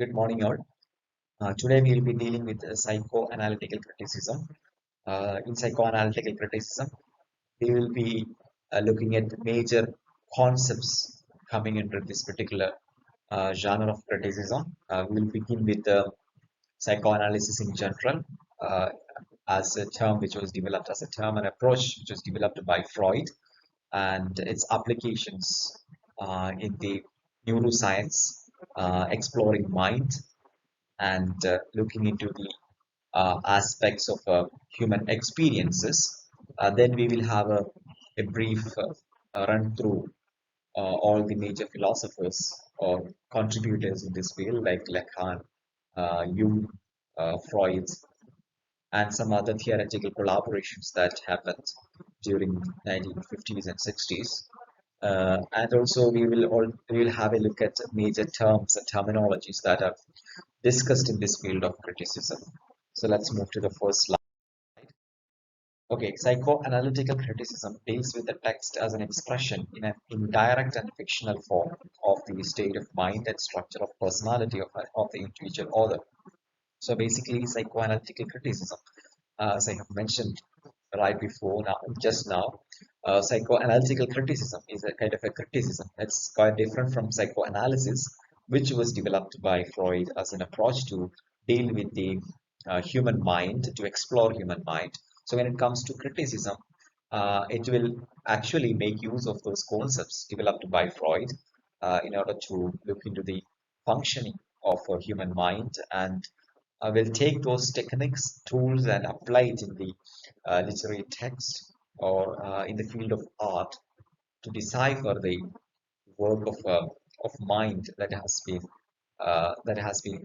Good morning, all. Today we will be dealing with psychoanalytical criticism. In psychoanalytical criticism, we will be looking at major concepts coming into this particular genre of criticism. We will begin with psychoanalysis in general uh, as a term which was developed as a term and approach which was developed by Freud and its applications in the neuroscience, exploring mind and looking into the aspects of human experiences. Then we will have a brief run through all the major philosophers or contributors in this field like Lacan, Jung, Freud, and some other theoretical collaborations that happened during 1950s and 60s. And also we will have a look at major terms and terminologies that are discussed in this field of criticism. So let's move to the first slide. Okay, psychoanalytical criticism deals with the text as an expression in an indirect and fictional form of the state of mind and structure of personality of the individual author. So basically, psychoanalytical criticism, as I have mentioned right before now, just now, psychoanalytical criticism is a kind of a criticism. It's quite different from psychoanalysis, which was developed by Freud as an approach to deal with the human mind, to explore human mind. So when it comes to criticism, it will actually make use of those concepts developed by Freud in order to look into the functioning of a human mind and will take those techniques, tools, and apply it in the literary text or in the field of art to decipher the work of mind that has been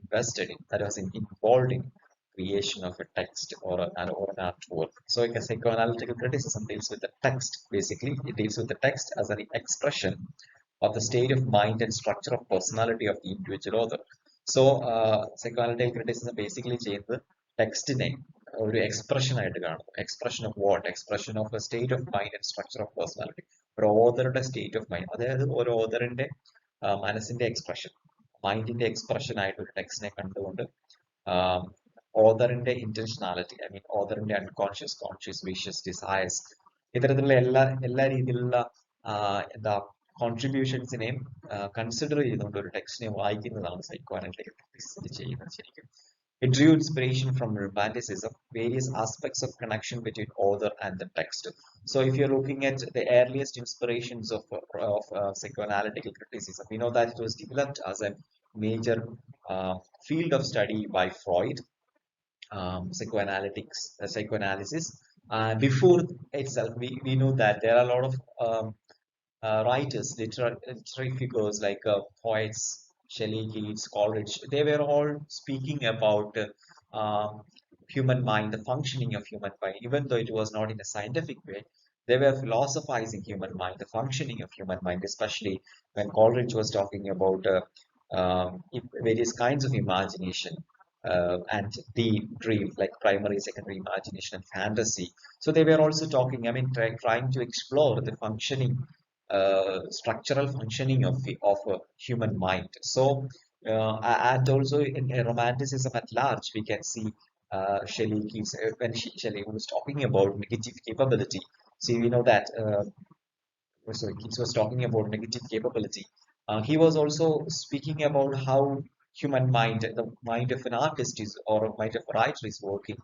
invested in, that has been involved in creation of a text or an artwork. So, like a psychoanalytical criticism deals with the text. Basically, it deals with the text as an expression of the state of mind and structure of personality of the individual author. So, psychoanalytical criticism basically ചെയ്യുന്നത് ടെക്സ്റ്റിനെ ഒരു expression ആയിട്ട് കാണും. Expression of what? Expression of A state of mind and structure of personality. ഒരു ഓതറുടെ state of mind, അതായത് ഒരു ഓതറിന്റെ മനസ്സിന്റെ expression, മൈൻഡിന്റെ expression ആയിട്ട് ഒരു ടെക്സ്റ്റിനെ കണ്ടുകൊണ്ട് ഓതറിന്റെ ഇന്റൻഷനാലിറ്റി, ഐ മീൻ ഓതറിന്റെ അൺകോൺഷ്യസ്, കോൺഷ്യസ്, വിഷ്യസ്, ഡിസയേഴ്സ്, ഇത്തരത്തിലുള്ള എല്ലാ രീതിയിലുള്ള എന്താ കോൺട്രിബ്യൂഷൻസിനെയും കൺസിഡർ ചെയ്തുകൊണ്ട് ഒരു ടെക്സ്റ്റിനെ വായിക്കുന്നതാണ് സൈക്കോഅനാലിറ്റിക് ചെയ്യുന്നത് ശരിക്കും. It drew inspiration from Romanticism, various aspects of connection between author and the text. So, if you're looking at the earliest inspirations of psychoanalytical criticism, we know that it was developed as a major field of study by Freud, psychoanalysis. Before itself, we know that there are a lot of writers, literary figures like poets, Shelley, Keats, Coleridge. They were all speaking about human mind, the functioning of human mind, even though it was not in a scientific way. They were philosophizing human mind, the functioning of human mind, especially when Coleridge was talking about various kinds of imagination and deep dream, like primary, secondary imagination and fantasy. So they were also talking, I mean, trying to explore the functioning, structural functioning of a human mind. So, and also in Romanticism at large, we can see Shelley Keats, when Shelley was talking about negative capability. See, we know that sorry, Keats was talking about negative capability. He was also speaking about how human mind, the mind of an artist is, or a mind of a writer is working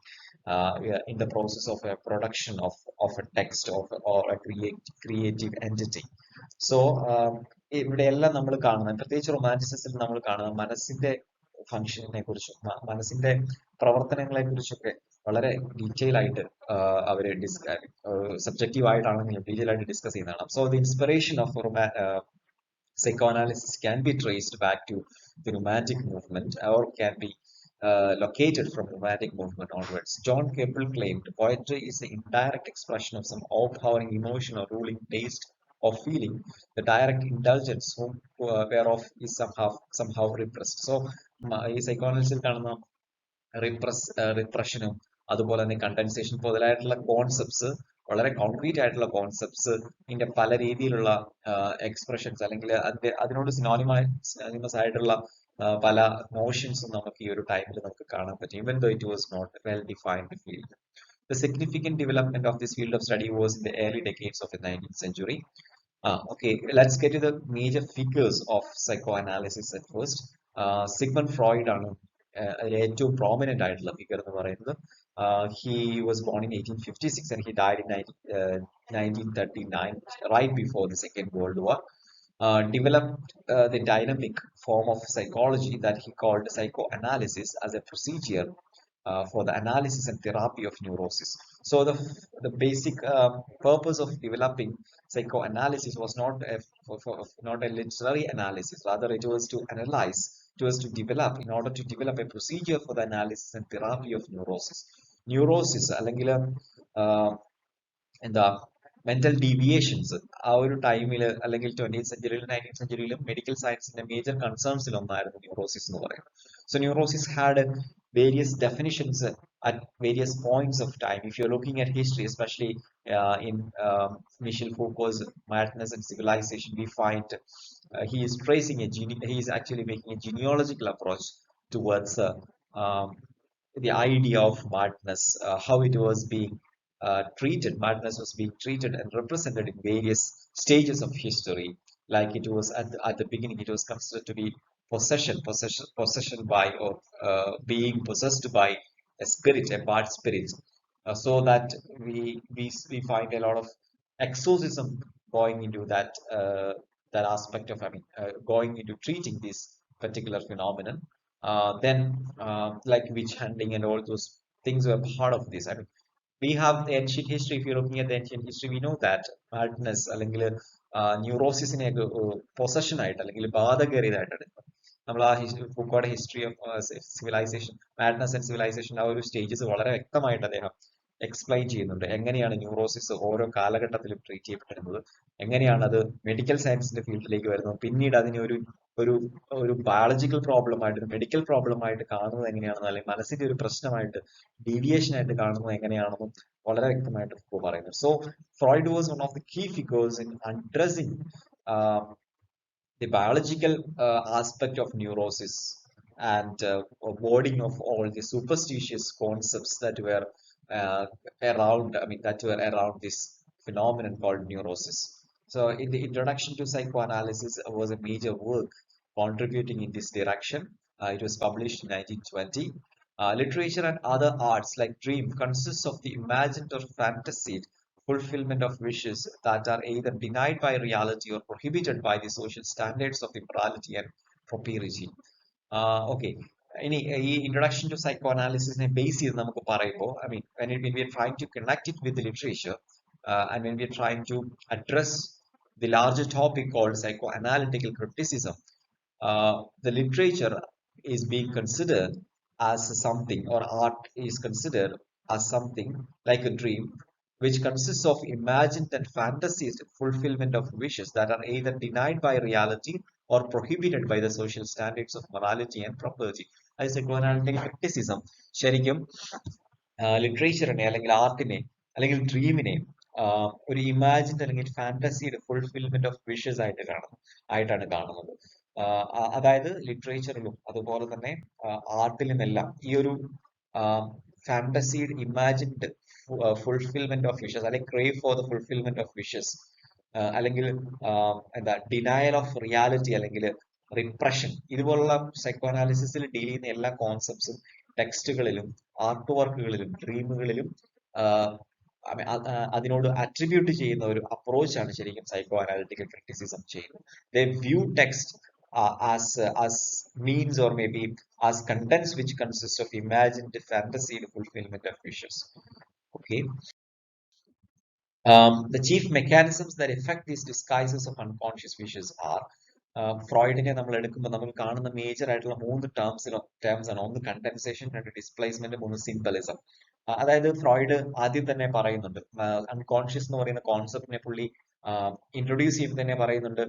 yeah, in the process of a production of a text or a creative entity. So, ഇവിടെ എല്ലാം നമ്മൾ കാണുന്നത്, പ്രത്യേകിച്ച് റൊമാൻറ്റിസിസത്തിൽ നമ്മൾ കാണുന്നത് മനസ്സിന്റെ ഫംഗ്ഷനെ കുറിച്ചും മനസ്സിന്റെ പ്രവർത്തനങ്ങളെ കുറിച്ചൊക്കെ വളരെ ഡീറ്റെയിൽ ആയിട്ട് അവര് സബ്ജക്റ്റീവ് ആയിട്ടാണെങ്കിലും ഡീറ്റെയിൽ ആയിട്ട് ഡിസ്കസ് ചെയ്യുന്നതാണ്. So the inspiration of psychoanalysis can be traced back to the romantic movement or can be located from romantic movement onwards. John Keppel claimed poetry is the indirect expression of some overpowering emotion or ruling taste or feeling, the direct indulgence whereof is somehow repressed. So ഈ സൈക്കോഅനാലിസിൽ കാണുന്ന റിപ്രഷനും അതുപോലെ തന്നെ condensation മുതലായിട്ടുള്ള concepts, വളരെ concrete ആയിട്ടുള്ള concepts, ഇതിന്റെ പല രീതിയിലുള്ള expressions അല്ലെങ്കിൽ അതിനോട് സിനോണിമസ് ആയിട്ടുള്ള പല നോഷൻസും നമുക്ക് ഈ ഒരു ടൈമിൽ നമുക്ക് കാണാൻ പറ്റും, even though it was not a well-defined field. The significant development of this field of study was in the early decades of the 19th century. Okay, let's get to the major figures of psychoanalysis at first. Sigmund Freud ആണ് ഏറ്റവും prominent ആയിട്ടുള്ള figure എന്ന് പറയുന്നത്. He was born in 1856 and he died in 1939, right before the Second World War. Developed the dynamic form of psychology that he called psychoanalysis as a procedure for the analysis and therapy of neurosis. So the basic purpose of developing psychoanalysis was not a literary analysis. Rather, it was to analyze, it was to develop, in order to develop a procedure for the analysis and therapy of neurosis. Neurosis, അല്ലെങ്കിൽ എന്താ mental deviations ആ ഒരു ടൈമിൽ അല്ലെങ്കിൽ 20th സെഞ്ചുറിയിലും 19th സെഞ്ചുറിയിലും medical സയൻസിന്റെ major കൺസേൺസിൽ ഒന്നായിരുന്നു neurosis എന്ന് പറയുന്നത്. So neurosis had various definitions at various points of time. If you're looking at history, especially in Michel Foucault's Madness and Civilization, we find he is he is actually making a genealogical approach towards um, the idea of madness, how it was being treated. Madness was being treated and represented in various stages of history. Like it was at the beginning, it was considered to be possession by, or being possessed by a spirit, a bad spirit. So that we find a lot of exorcism going into that aspect of, I mean, going into treating this particular phenomenon. Then like witch hunting and all those things were part of this. I mean, we have the ancient history. If you're looking at the ancient history, we know that madness അല്ലെങ്കിൽ ന്യൂറോസിസിനെ possession ആയിട്ട് അല്ലെങ്കിൽ ബാധ കയറിയതായിട്ട് എടുക്കും. നമ്മൾ ആ ഫുക്കോയുടെ history of civilization, madness and civilization, ആ ഒരു സ്റ്റേജസ് വളരെ വ്യക്തമായിട്ട് അദ്ദേഹം എക്സ്പ്ലെയിൻ ചെയ്യുന്നുണ്ട്. എങ്ങനെയാണ് ന്യൂറോസിസ് ഓരോ കാലഘട്ടത്തിലും ട്രീറ്റ് ചെയ്യപ്പെട്ടിരുന്നത്, എങ്ങനെയാണ് അത് മെഡിക്കൽ സയൻസിന്റെ ഫീൽഡിലേക്ക് വരുന്നത്, പിന്നീട് അതിനെ ഒരു ഒരു ബയോളജിക്കൽ പ്രോബ്ലം ആയിട്ട്, മെഡിക്കൽ പ്രോബ്ലം ആയിട്ട് കാണുന്നത് എങ്ങനെയാണെന്ന്, അല്ലെങ്കിൽ മനസ്സിന്റെ ഒരു പ്രശ്നമായിട്ട്, ഡീവിയേഷൻ ആയിട്ട് കാണുന്നത് എങ്ങനെയാണെന്നും വളരെ വ്യക്തമായിട്ട് പറയുന്നു. So Freud was one of the key figures in addressing the biological aspect of neurosis and wording of all the superstitious concepts that were around, I mean, that were around this phenomenon called neurosis. So in the introduction to psychoanalysis was a major work contributing in this direction. It was published in 1920. Literature and other arts like dream consists of the imagined or fantasied fulfillment of wishes that are either denied by reality or prohibited by the social standards of the morality and propriety. Okay. ഇനി ഈ introduction to psycho അനാലിസിസിനെ base ചെയ്ത് നമുക്ക് പറയുമ്പോൾ, I mean when we are trying to connect it with the literature, and when we are trying to address the larger topic called psychoanalytical criticism, the literature is being considered as something, or art is considered as something like a dream, which consists of imagined and fantasized fulfillment of wishes that are either denied by reality or prohibited by the social standards of morality and property. As psychoanalytic criticism ശരിക്കും ലിറ്ററേച്ചറിനെ അല്ലെങ്കിൽ ആർട്ടിനെ അല്ലെങ്കിൽ ഡ്രീമിനെ ഒരു imagined അല്ലെങ്കിൽ ഫാന്റസിയുടെ fulfilment of wishes ആയിട്ടാണ് കാണുന്നത്. അതായത് ലിറ്ററേച്ചറിലും അതുപോലെ തന്നെ ആർട്ടിലുമെല്ലാം ഈ ഒരു ഫാന്റസീഡ് ഇമാജിൻഡ് ഫുൾഫിൽമെന്റ് ഓഫ് വിഷസ്, അല്ലെങ്കിൽ crave for the fulfilment of wishes, അല്ലെങ്കിൽ എന്താ ഡിനയൽ ഓഫ് റിയാലിറ്റി അല്ലെങ്കിൽ റിപ്രഷൻ, ഇതുപോലുള്ള സൈക്കോ അനാലിസിസിൽ ഡീൽ ചെയ്യുന്ന എല്ലാ കോൺസെപ്റ്റ്സും ടെക്സ്റ്റുകളിലും ആർട്ട് വർക്കുകളിലും ഡ്രീമുകളിലും അതിനോട് അട്രിബ്യൂട്ട് ചെയ്യുന്ന ഒരു അപ്രോച്ചാണ് ശരിക്കും സൈക്കോ അനാലിറ്റിക്കൽ ക്രിറ്റിസിസം ചെയ്യുന്നത്. They view text as means, or maybe as contents which consist of imagined fantasied fulfillment of wishes. Okay. The chief mechanisms that affect these disguises of unconscious wishes are, ഫ്രോയിഡിനെ നമ്മൾ എടുക്കുമ്പോൾ നമ്മൾ കാണുന്ന major ആയിട്ടുള്ള 3 terms ആണ്. ഒന്ന് condensation, 2 displacement, 3 symbolism. അതായത് Freud ആദ്യം തന്നെ പറയുന്നുണ്ട്, അൺകോൺഷ്യസ് എന്ന് പറയുന്ന കോൺസെപ്റ്റിനെ പുള്ളി ഇൻട്രൊഡ്യൂസ് ചെയ്യുമ്പോൾ തന്നെ പറയുന്നുണ്ട്,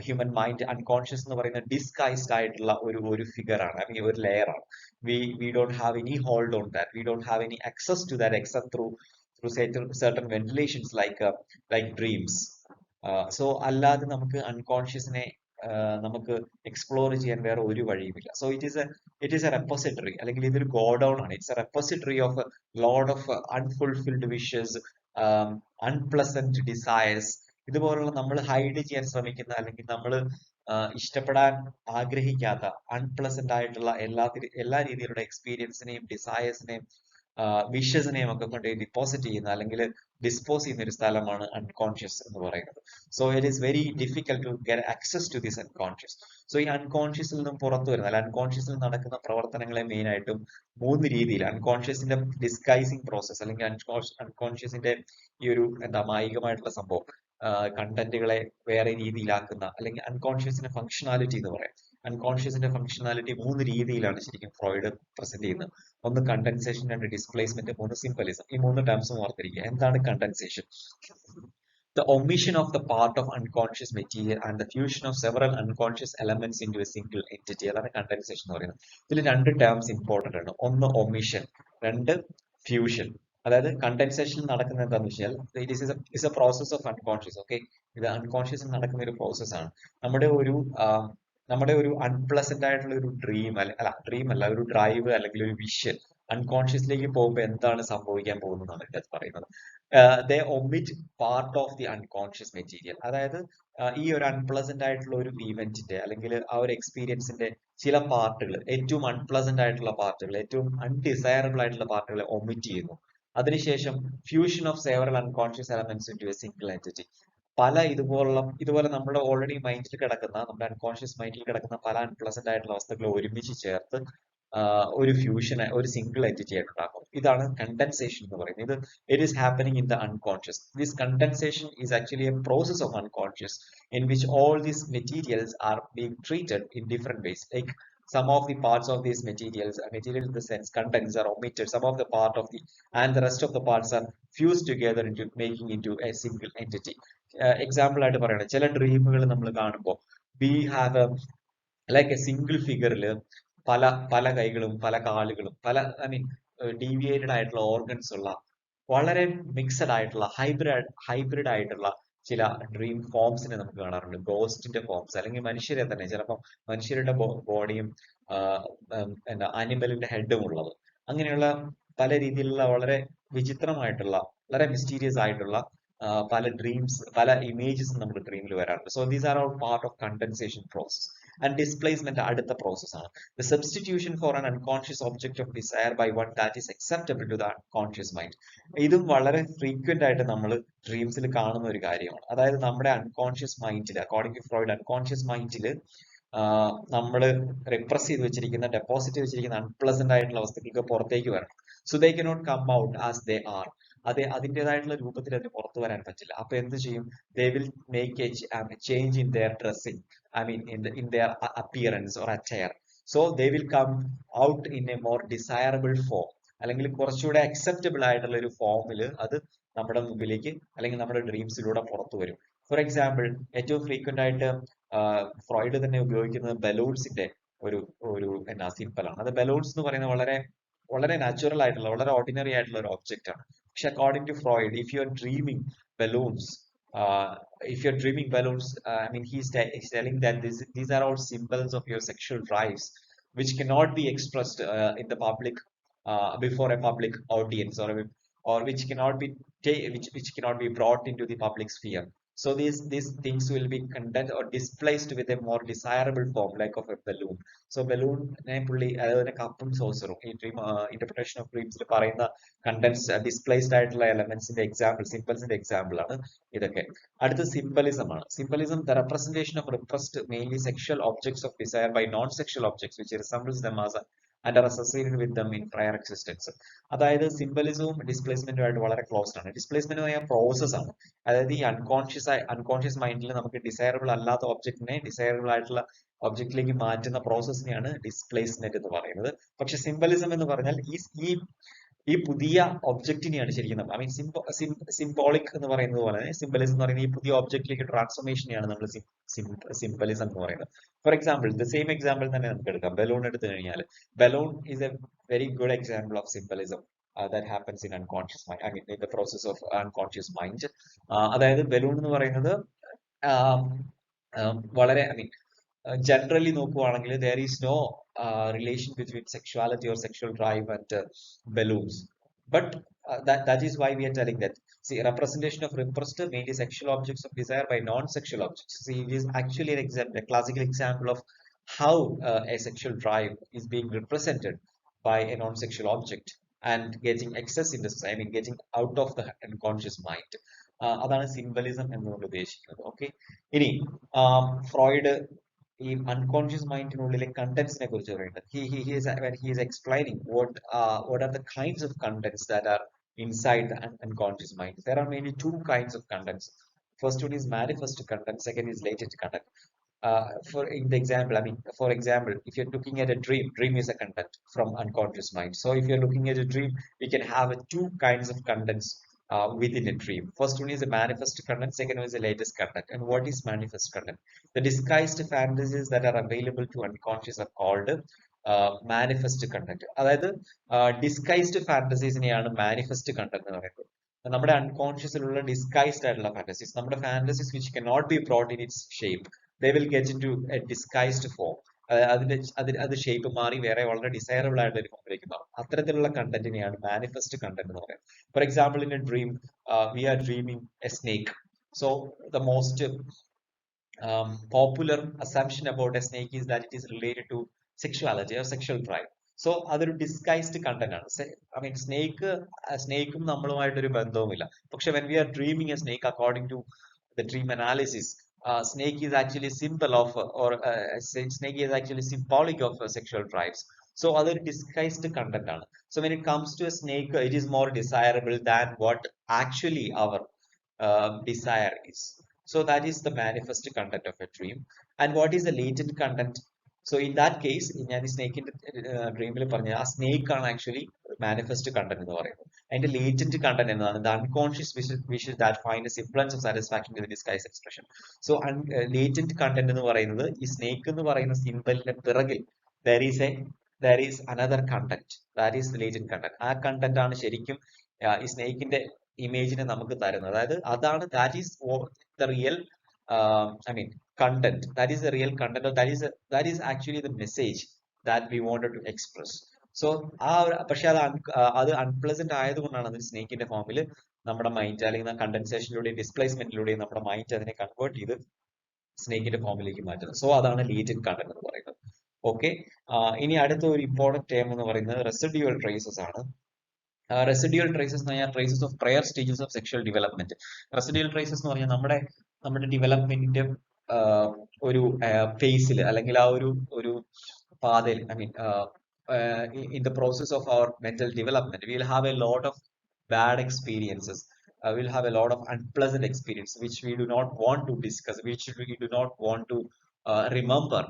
ഹ്യൂമൻ മൈൻഡ് അൺകോൺഷ്യസ് എന്ന് പറയുന്ന ഡിസ്ഗൈസ്ഡ് ആയിട്ടുള്ള ഒരു ഫിഗർ ആണ്, ഐ മീൻ ഒരു ലെയർ ആണ്. We don't have any hold on that, we don't have any access to that except through certain ventilations like dreams. So അല്ലാതെ നമുക്ക് അൺകോൺഷ്യസിനെ നമുക്ക് എക്സ്പ്ലോർ ചെയ്യാൻ വേറെ ഒരു വഴിയുമില്ല. So it is A repository, അല്ലെങ്കിൽ ഇതൊരു ഗോഡൌൺ ആണ്. It's A repository of load of unfulfilled wishes, unpleasant desires, ഇതുപോലുള്ള നമ്മൾ ഹൈഡ് ചെയ്യാൻ ശ്രമിക്കുന്ന, അല്ലെങ്കിൽ നമ്മൾ ഇഷ്ടപ്പെടാൻ ആഗ്രഹിക്കാത്ത അൺപ്ലസന്റ് ആയിട്ടുള്ള എല്ലാ രീതിയിലുള്ള എക്സ്പീരിയൻസിനെയും ഡിസയേഴ്സിനെയും വിഷസിനെയും ഒക്കെ കൊണ്ട് ഡിപ്പോസിറ്റ് ചെയ്യുന്ന, അല്ലെങ്കിൽ ഡിസ്പോസ് ചെയ്യുന്ന ഒരു സ്ഥലമാണ് അൺകോൺഷ്യസ് എന്ന് പറയുന്നത്. So it is very difficult to get access to this unconscious. So ഈ അൺകോൺഷ്യസിൽ നിന്നും പുറത്തു വരുന്ന, അല്ല അൺകോൺഷ്യസിൽ നടക്കുന്ന പ്രവർത്തനങ്ങളെ മെയിൻ ആയിട്ടും മൂന്ന് രീതിയിൽ, അൺകോൺഷ്യസിന്റെ ഡിസ്ഗൈസിങ് പ്രോസസ്, അല്ലെങ്കിൽ അൺകോൺഷ്യസിന്റെ ഈ ഒരു മായികമായിട്ടുള്ള സംഭവം, കണ്ടന്റുകളെ വേറെ രീതിയിലാക്കുന്ന, അല്ലെങ്കിൽ അൺകോൺഷ്യസിന്റെ ഫംഗ്ഷനാലിറ്റി എന്ന് പറയാം. അൺകോൺഷ്യസിന്റെ ഫംഗ്ഷനാലിറ്റി മൂന്ന് രീതിയിലാണ് ശരിക്കും ഫ്രോയിഡ് പ്രസന്റ് ചെയ്യുന്നത്. ഒന്ന് കണ്ടൻസേഷൻ, രണ്ട് ഡിസ്പ്ലേസ്മെന്റ്, മൂന്ന് സിംപലിസം. ഈ മൂന്ന് ടേംസും ഓർത്തിരിക്കുക. എന്താണ് condensation? The omission of the part of unconscious material and the fusion of several unconscious elements into a single entity. അതാണ് കണ്ടൻസേഷൻ എന്ന് പറയുന്നത്. ഇതിൽ രണ്ട് ടേംസ് ഇമ്പോർട്ടന്റ് ആണ്. ഒന്ന് ഒമിഷൻ, രണ്ട് ഫ്യൂഷൻ. അതായത് കണ്ടൻസേഷൻ നടക്കുന്നത് എന്താണെന്ന് വെച്ചാൽ it is A process of unconscious. Okay, ഇത് അൺകോൺഷ്യസിൽ നടക്കുന്ന ഒരു പ്രോസസ് ആണ്. നമ്മുടെ ഒരു നമ്മുടെ ഒരു അൺപ്ലസന്റ് ആയിട്ടുള്ള ഒരു ഡ്രീം അല്ല, ഒരു ഡ്രൈവ് അല്ലെങ്കിൽ ഒരു വിഷൻ അൺകോൺഷ്യസിലേക്ക് പോകുമ്പോൾ എന്താണ് സംഭവിക്കാൻ പോകുന്നതാണ് ഇതിനകത്ത് പറയുന്നത്. They omit part of the unconscious material. അതായത് ഈ ഒരു അൺപ്ലസന്റ് ആയിട്ടുള്ള ഒരു ഇവന്റിന്റെ, അല്ലെങ്കിൽ ആ ഒരു എക്സ്പീരിയൻസിന്റെ ചില പാർട്ടുകൾ, ഏറ്റവും അൺപ്ലസന്റ് ആയിട്ടുള്ള പാർട്ടുകൾ, ഏറ്റവും അൺഡിസയറബിൾ ആയിട്ടുള്ള പാർട്ടുകളെ ഒമിറ്റ് ചെയ്യുന്നു. അതിനുശേഷം fusion of several unconscious elements into A single entity. ഇതുപോലെ നമ്മുടെ ഓൾറെഡി മൈൻഡിൽ കിടക്കുന്ന, നമ്മുടെ അൺകോൺഷ്യസ് മൈൻഡിൽ കിടക്കുന്ന പല അൺപ്ലസന്റ് ആയിട്ടുള്ള അവസ്ഥകളെ ഒരുമിച്ച് ചേർത്ത് ഒരു ഫ്യൂഷൻ, ഒരു സിംഗിൾ എൻറ്റിറ്റി ആയിട്ട് ഉണ്ടാക്കും. ഇതാണ് കണ്ടൻസേഷൻ എന്ന് പറയുന്നത്. It is happening in the unconscious. This condensation is actually A process of unconscious in which all these materials are being treated in different ways. Like some of the parts of these materials in the sense contents are omitted, some of the part of the and the rest of the parts are fused together into making into a single entity. Example ആയിട്ട് പറയണം, ചില ഡ്രീമുകൾ നമ്മൾ കാണുമ്പോൾ we have a like a single ഫിഗറിൽ പല പല കൈകളും പല കാലുകളും പല ഡീവിയേറ്റഡ് ആയിട്ടുള്ള ഓർഗൻസ് ഉള്ള, വളരെ മിക്സഡ് ആയിട്ടുള്ള ഹൈബ്രിഡ് ആയിട്ടുള്ള ചില ഡ്രീം ഫോംസിനെ നമുക്ക് കാണാറുണ്ട്. ഗോസ്റ്റിന്റെ ഫോംസ്, അല്ലെങ്കിൽ മനുഷ്യരെ തന്നെ, ചിലപ്പോൾ മനുഷ്യരുടെ ബോഡിയും ആനിമലിന്റെ ഹെഡും ഉള്ളത്. അങ്ങനെയുള്ള പല രീതിയിലുള്ള വളരെ വിചിത്രമായിട്ടുള്ള, വളരെ മിസ്റ്റീരിയസ് ആയിട്ടുള്ള പല ഡ്രീംസ്, പല ഇമേജസ് നമ്മുടെ ഡ്രീമിൽ വരാറുണ്ട്. So these are all part of condensation process. And displacement അടുത്ത പ്രോസസ് ആണ്. The substitution for an unconscious object of desire by one that is acceptable to the unconscious mind. ഇതും വളരെ ഫ്രീക്വന്റ് ആയിട്ട് നമ്മൾ ഡ്രീംസിൽ കാണുന്ന ഒരു കാര്യമാണ്. അതായത് നമ്മുടെ അൺകോൺഷ്യസ് മൈൻഡിൽ, അക്കോർഡിംഗ് ടു ഫ്രോയിഡ്, അൺകോൺഷ്യസ് മൈൻഡിൽ നമ്മൾ റിപ്രസ് ചെയ്ത് വെച്ചിരിക്കുന്ന, ഡെപ്പോസിറ്റ് വെച്ചിരിക്കുന്ന അൺപ്ലസന്റ് ആയിട്ടുള്ള അവസ്ഥകൾക്ക് പുറത്തേക്ക് വരണം. So they cannot come out as they are. അതിൻ്റെതായിട്ടുള്ള രൂപത്തിൽ അത് പുറത്തു വരാൻ പറ്റില്ല. അപ്പൊ എന്ത് ചെയ്യും? They will make a change in their dressing, in their appearance or attire. So they will come out in a more desirable form, അല്ലെങ്കിൽ കുറച്ചുകൂടെ അക്സെപ്റ്റബിൾ ആയിട്ടുള്ള ഒരു ഫോമിൽ അത് നമ്മുടെ മുമ്പിലേക്ക്, അല്ലെങ്കിൽ നമ്മുടെ ഡ്രീംസിലൂടെ പുറത്തു വരും. ഫോർ എക്സാമ്പിൾ, ഏറ്റവും ഫ്രീക്വന്റ് ആയിട്ട് ഫ്രോയിഡ് തന്നെ ഉപയോഗിക്കുന്നത് ബലൂൺസിന്റെ ഒരു ഒരു സിമ്പിൾ ആണ്. അത് ബലൂൺസ് എന്ന് പറയുന്നത് വളരെ വളരെ നാച്ചുറൽ ആയിട്ടുള്ള, വളരെ ഓർഡിനറി ആയിട്ടുള്ള ഒരു ഒബ്ജക്റ്റ് ആണ്. പക്ഷെ according to Freud, if you are dreaming balloons, he's telling that these are all symbols of your sexual drives, which cannot be expressed in the public, before a public audience, or which cannot be which cannot be brought into the public sphere. So these things will be condensed or displaced with a more desirable form, like of a balloon. So balloon പുള്ളി അതുപോലെ കപ്പും സോസറും ഈ dream interpretation of ഡ്രീംസിൽ പറയുന്ന contents displaced ആയിട്ടുള്ള എലമെന്റ്സിന്റെ example, സിമ്പിൾസിന്റെ example ആണ് ഇതൊക്കെ. അടുത്ത symbolism ആണ്. Symbolism, the representation of repressed mainly sexual objects of desire by non sexual objects which resembles them as and are associated with them in prior existence. അതായത് സിംബലിസവും ഡിസ്പ്ലേസ്മെന്റും ആയിട്ട് വളരെ closed ആണ്. Displacement എന്ന് പറഞ്ഞാൽ പ്രോസസ് ആണ്. അതായത് ഈ അൺകോൺഷ്യസ് മൈൻഡിൽ നമുക്ക് ഡിസയറബിൾ അല്ലാത്ത ഒബ്ജക്റ്റിനെ ഡിസയറബിൾ ആയിട്ടുള്ള ഒബ്ജക്റ്റിലേക്ക് മാറ്റുന്ന പ്രോസസ്സിനെയാണ് ഡിസ്പ്ലേസ്മെന്റ് എന്ന് പറയുന്നത്. പക്ഷെ സിംബലിസം എന്ന് പറഞ്ഞാൽ ഈ പുതിയ ഒബ്ജക്റ്റിനെയാണ് ശരിക്കും സിംബോളിക് എന്ന് പറയുന്നത് പോലെ തന്നെ സിംബലിസം എന്ന് പറയുന്നത് ഈ പുതിയ ഒബ്ജക്റ്റിലേക്ക് ട്രാൻസ്ഫോർമേഷനെയാണ് നമ്മൾ സിംബലിസം എന്ന് പറയുന്നത്. For example, the same example തന്നെ നമുക്ക് എടുക്കാം. ബലൂൺ എടുത്തു കഴിഞ്ഞാൽ, balloon is A very good example of symbolism that happens in unconscious mind, in the process of unconscious mind. അതായത് ബലൂൺ എന്ന് പറയുന്നത് വളരെ generally നോക്കുവാണെങ്കിൽ there is no relation between sexuality or sexual drive and balloons. But that is why we are telling that, see, representation of repressed mainly sexual objects of desire by non-sexual objects. See, it is actually an example, a classical example of how a sexual drive is being represented by a non-sexual object and getting access in the, I mean, getting out of the unconscious mind. അതാണ് symbolism എന്നുകൊണ്ട് ഉദ്ദേശിക്കുന്നത്. Okay, ഇനി Freud ഈ unconscious മൈൻഡിനുള്ളിലെ കണ്ടന്റ്സിനെ കുറിച്ച് പറയുന്നത്. When he is explaining what are the kinds of contents that are inside the unconscious mind. There are mainly two kinds of contents. First one is manifest content, second is latent content. For in the example, I mean, for example, if you're looking at a dream is a content from unconscious mind. So if you're looking at a dream, we can have two kinds of contents within a dream. First one is a manifest content, second one is a latest content. And what is manifest content? The disguised fantasies that are available to unconscious are called manifest content. അതായത് disguised ഫാന്റസീസിനെയാണ് manifest content എന്ന് പറയുന്നത്. നമ്മുടെ അൺകോൺഷ്യസിലുള്ള disguised ആയിട്ടുള്ള fantasies, നമ്മുടെ fantasies which can not be brought in its shape, they will get into a disguised form. അത് shape മാറി വേറെ വളരെ ഡിസൈറബിൾ ആയിട്ടുള്ള ഒരു ഫോമിലേക്ക് മാറും. അത്തരത്തിലുള്ള കണ്ടന്റിനെയാണ് മാനിഫെസ്റ്റ് കണ്ടന്റ് എന്ന് പറയുന്നത്. For example, in a dream we are dreaming a snake. So the most popular assumption about a snake is that it is related to sexuality or sexual drive. So അതൊരു disguised content ആണ്. I mean സ്നേക്കും നമ്മളുമായിട്ടൊരു ബന്ധവുമില്ല. പക്ഷെ when we are dreaming a snake, according to the dream analysis, snake is actually symbol of snake is actually symbolic of sexual drives. So അതൊരു disguised content ആണ്. So when it comes to a snake, it is more desirable than what actually our desire is. So that is the manifest content of a dream. And what is the latent content? So in that case, ഞാൻ ഈ സ്നേക്കിന്റെ ഡ്രീമിൽ പറഞ്ഞ ആ snake ആണ് actually manifest content എന്ന് പറയുന്നത്. അതിന്റെ latent content എന്നതാണ് the unconscious wish that find semblance of satisfaction in disguise expression. So latent content എന്ന് പറയുന്നത് ഈ സ്നേക്ക് എന്ന് പറയുന്ന സിംബലിന്റെ പിറകിൽ there is another content, that is the latent content. ആ കണ്ടന്റ് ആണ് ശരിക്കും ഈ സ്നേക്കിന്റെ ഇമേജിനെ നമുക്ക് തരുന്നത്. അതായത് അതാണ് that is the real I mean content, that is the real content, or that is actually the message that we wanted to express. So പക്ഷെ അത് അൺപ്ലസന്റ് ആയതുകൊണ്ടാണ് അത് സ്നേക്കിന്റെ ഫോമിൽ നമ്മുടെ മൈൻഡ് അല്ലെങ്കിൽ കണ്ടൻസേഷനിലൂടെയും ഡിസ്പ്ലേസ്മെന്റിലൂടെയും നമ്മുടെ മൈൻഡ് അതിനെ കൺവേർട്ട് ചെയ്ത് സ്നേക്കിന്റെ ഫോമിലേക്ക് മാറ്റുന്നത്. സോ അതാണ് ലേറ്റന്റ് കണ്ടന്റ് എന്ന് പറയുന്നത്. ഓക്കെ, ഇനി അടുത്ത ഒരു ഇമ്പോർട്ടന്റ് ടേം എന്ന് പറയുന്നത് റെസിഡ്യൂവൽ ട്രേസസ് ആണ്. റെസിഡ്യൂവൽ ട്രേസസ് എന്ന് പറഞ്ഞാൽ traces of prior stages of sexual development. Residual traces എന്ന് പറഞ്ഞാൽ നമ്മുടെ ഡെവലപ്മെന്റിന്റെ ഒരു ഫേസിൽ അല്ലെങ്കിൽ ആ ഒരു പാതയിൽ, I mean in the process of our mental development, we will have a lot of bad experiences. We'll have a lot of unpleasant experience which we do not want to discuss, which we do not want to remember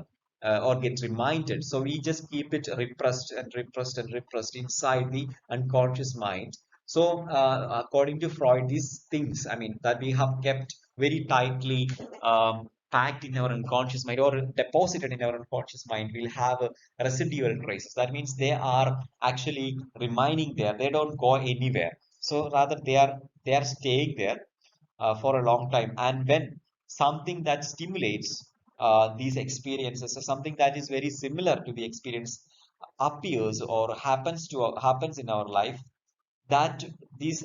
or get reminded. So we just keep it repressed and repressed and repressed inside the unconscious mind. So according to Freud, these things, I mean, that we have kept very tightly packed in our unconscious mind or deposited in our unconscious mind, will have residual traces. That means they are actually remaining there. They don't go anywhere. So rather they are staying there for a long time. And when something that stimulates these experiences, or something that is very similar to the experience appears or happens in our life, that these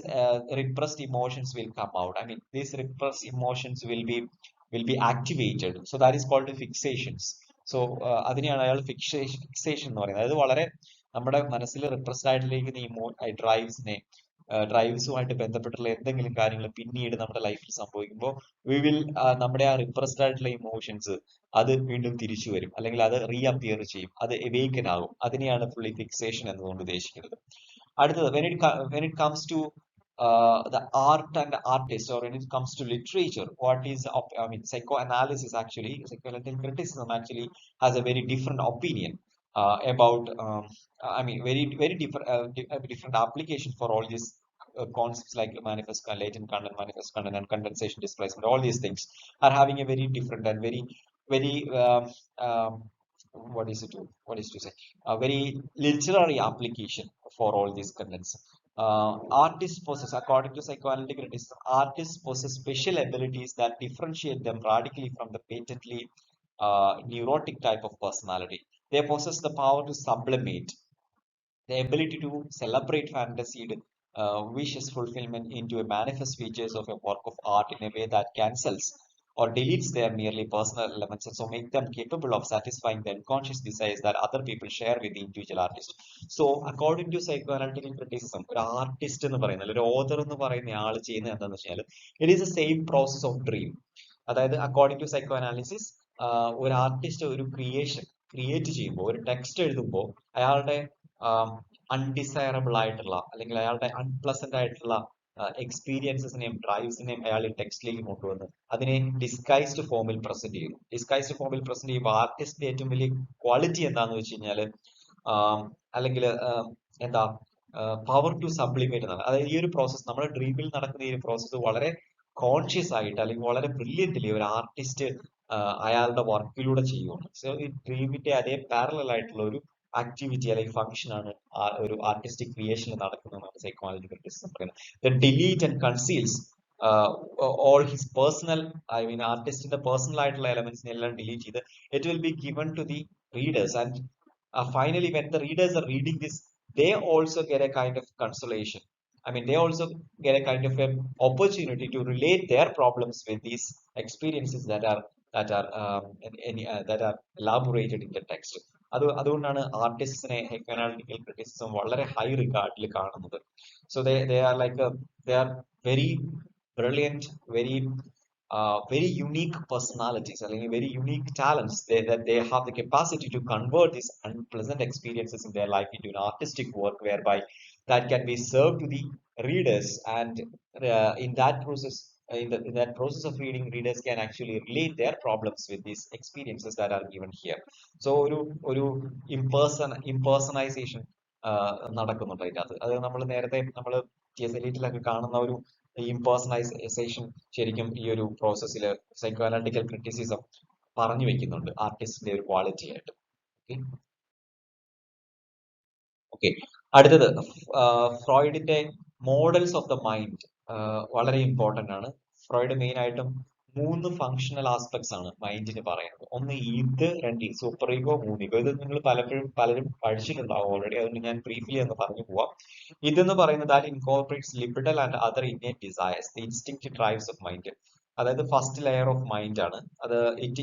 repressed emotions will come out. I mean, these repressed emotions will be activated. So that is called fixations. So അതിനെയാണ് അയാൾ fixation എന്ന് പറയുന്നത്. അതായത് വളരെ നമ്മുടെ മനസ്സിൽ repressed ആയിട്ടിരിക്കുന്ന ഡ്രൈവ്സുമായിട്ട് ബന്ധപ്പെട്ടുള്ള എന്തെങ്കിലും കാര്യങ്ങൾ പിന്നീട് നമ്മുടെ ലൈഫിൽ സംഭവിക്കുമ്പോൾ നമ്മുടെ ആ റിപ്രസ്ഡ് ആയിട്ടുള്ള ഇമോഷൻസ് അത് വീണ്ടും തിരിച്ചു വരും, അല്ലെങ്കിൽ അത് റീഅപ്പിയർ ചെയ്യും, അത് എവേക്കൻ ആകും. അതിനെയാണ് ഫുള്ളി ഫിക്സേഷൻ എന്നതുകൊണ്ട് ഉദ്ദേശിക്കുന്നത്. അടുത്തത്, when it comes to the art and the artist, or when it comes to literature, what is I mean, psychoanalysis actually, psychoanalytic criticism actually has a very different opinion about I mean, very different application for all these concepts like manifest latent content, manifest content, and condensation, displacement. All these things are having a very different and very what is to say, a very literary application for all these contents. Artists possess, according to psychoanalytic criticism, artists possess special abilities that differentiate them radically from the patently neurotic type of personality. They possess the power to sublimate, the ability to celebrate fantasied wishes fulfillment into a manifest features of a work of art in a way that cancels or deletes their merely personal elements, and so make them capable of satisfying the unconscious desires that other people share with the individual artist. So according to psychoanalytical criticism, ഒരു artist എന്ന് പറയുന്നത് ഒരു author എന്ന് പറയുന്ന ആൾ ചെയ്യുന്നത് എന്താണെന്ന് വെച്ചാൽ it is A same process of dream. അതായത് അക്കോർഡിംഗ് ടു സൈക്കോ അനാലിസിസ് ഒരു ആർട്ടിസ്റ്റ് ഒരു ക്രിയേറ്റ് ചെയ്യുമ്പോൾ, ഒരു ടെക്സ്റ്റ് എഴുതുമ്പോൾ അയാളുടെ അൺഡിസൈറബിൾ ആയിട്ടുള്ള അല്ലെങ്കിൽ അയാളുടെ അൺപ്ലസന്റ് ആയിട്ടുള്ള എക്സ്പീരിയൻസസിനെയും ഡ്രൈവ്സിനെയും അയാൾ ഈ ടെക്സ്റ്റിലേക്ക് കൊണ്ടുവന്ന് അതിനെ ഡിസ്കൈസ്ഡ് ഫോമിൽ പ്രസന്റ് ചെയ്യുന്നു. ഡിസ്കൈസ്ഡ് ഫോമിൽ പ്രസന്റ് ചെയ്യുമ്പോൾ ആർട്ടിസ്റ്റിന്റെ ഏറ്റവും വലിയ ക്വാളിറ്റി എന്താണെന്ന് വെച്ച് കഴിഞ്ഞാല് അല്ലെങ്കിൽ എന്താ പവർ ടു സബ്ലിമേറ്റ് എന്നാണ്. അതായത് ഈ ഒരു പ്രോസസ് നമ്മുടെ ഡ്രീമിൽ നടക്കുന്ന ഈ ഒരു പ്രോസസ്സ് വളരെ കോൺഷ്യസ് ആയിട്ട് അല്ലെങ്കിൽ വളരെ ബ്രില്യന്റ്ലി ഒരു ആർട്ടിസ്റ്റ് അയാളുടെ വർക്കിലൂടെ ചെയ്യുകയാണ്. സോ ഈ ഡ്രീമിന്റെ അതേ പാരലൽ ആയിട്ടുള്ള ഒരു ആക്ടിവിറ്റി അല്ലെങ്കിൽ ഫംഗ്ഷൻ ആണ് ഒരു ആർട്ടിസ്റ്റിക് ക്രിയേഷനിൽ നടക്കുന്നതെന്നാണ് സൈക്കോളജിക്കൽ ക്രിറ്റിസിസം പറയുന്നത്. The delete and conceals all his personal, I mean ആർട്ടിസ്റ്റിന്റെ പേഴ്സണൽ ആയിട്ടുള്ള എലമെന്റ്സിനെ എല്ലാം ഡിലീറ്റ് ചെയ്ത് it will be given to the readers, and finally when the readers are reading this, they also get a kind of consolation. I mean, they also get a kind of an opportunity to relate their problems with these experiences that are elaborated in the text. അതുകൊണ്ടാണ് ആർട്ടിസ്റ്റിനെ സൈക്കോഅനാലിറ്റിക്കൽ criticism വളരെ high റിഗാർഡിൽ കാണുന്നത്. So they are like they are very brilliant, very unique personalities, അല്ലെങ്കിൽ very unique talents, that they have the capacity to convert these unpleasant experiences in their life into an artistic work whereby that can be served to the readers, and in that process, in that process of reading, readers can actually relate their problems with these experiences that are given here. So ഒരു impersonization നടക്കുന്നുണ്ട് അതിനകത്ത്. അത് നമ്മൾ നേരത്തെ നമ്മൾ TS-Elite-ലൊക്കെ കാണുന്ന ഒരു ഇംപേഴ്സണൈസേഷൻ ശരിക്കും ഈ ഒരു പ്രോസസ്സിൽ സൈക്കോഅനാലിറ്റിക്കൽ ക്രിറ്റിസിസം പറഞ്ഞു വെക്കുന്നുണ്ട് ആർട്ടിസ്റ്റിന്റെ ഒരു ക്വാളിറ്റി ആയിട്ട്. ഓക്കെ, അടുത്തത് ഫ്രോയിഡിന്റെ മോഡൽസ് ഓഫ് ദ മൈൻഡ് വളരെ ഇമ്പോർട്ടന്റ് ആണ്. ഫ്രോയിഡ് മെയിൻ ആയിട്ടും 3 ഫങ്ഷണൽ ആസ്പെക്ട്സ് ആണ് മൈൻഡിന് പറയുന്നത്. ഒന്ന് ഇത്, രണ്ട് സൂപ്പർ ഈഗോ, 3 ഈഗോ. ഇത് നിങ്ങൾ പലരും പഠിച്ചിട്ടുണ്ടാവും ഓൾറെഡി, അതുകൊണ്ട് ഞാൻ ബ്രീഫ്ലി ഒന്ന് പറഞ്ഞു പോവാം. ഇതെന്ന് പറയുന്നത് that incorporates libido and other innate desires, the instinctive drives of mind. അതായത് ഫസ്റ്റ് ലെയർ ഓഫ് മൈൻഡ് ആണ് അത്. It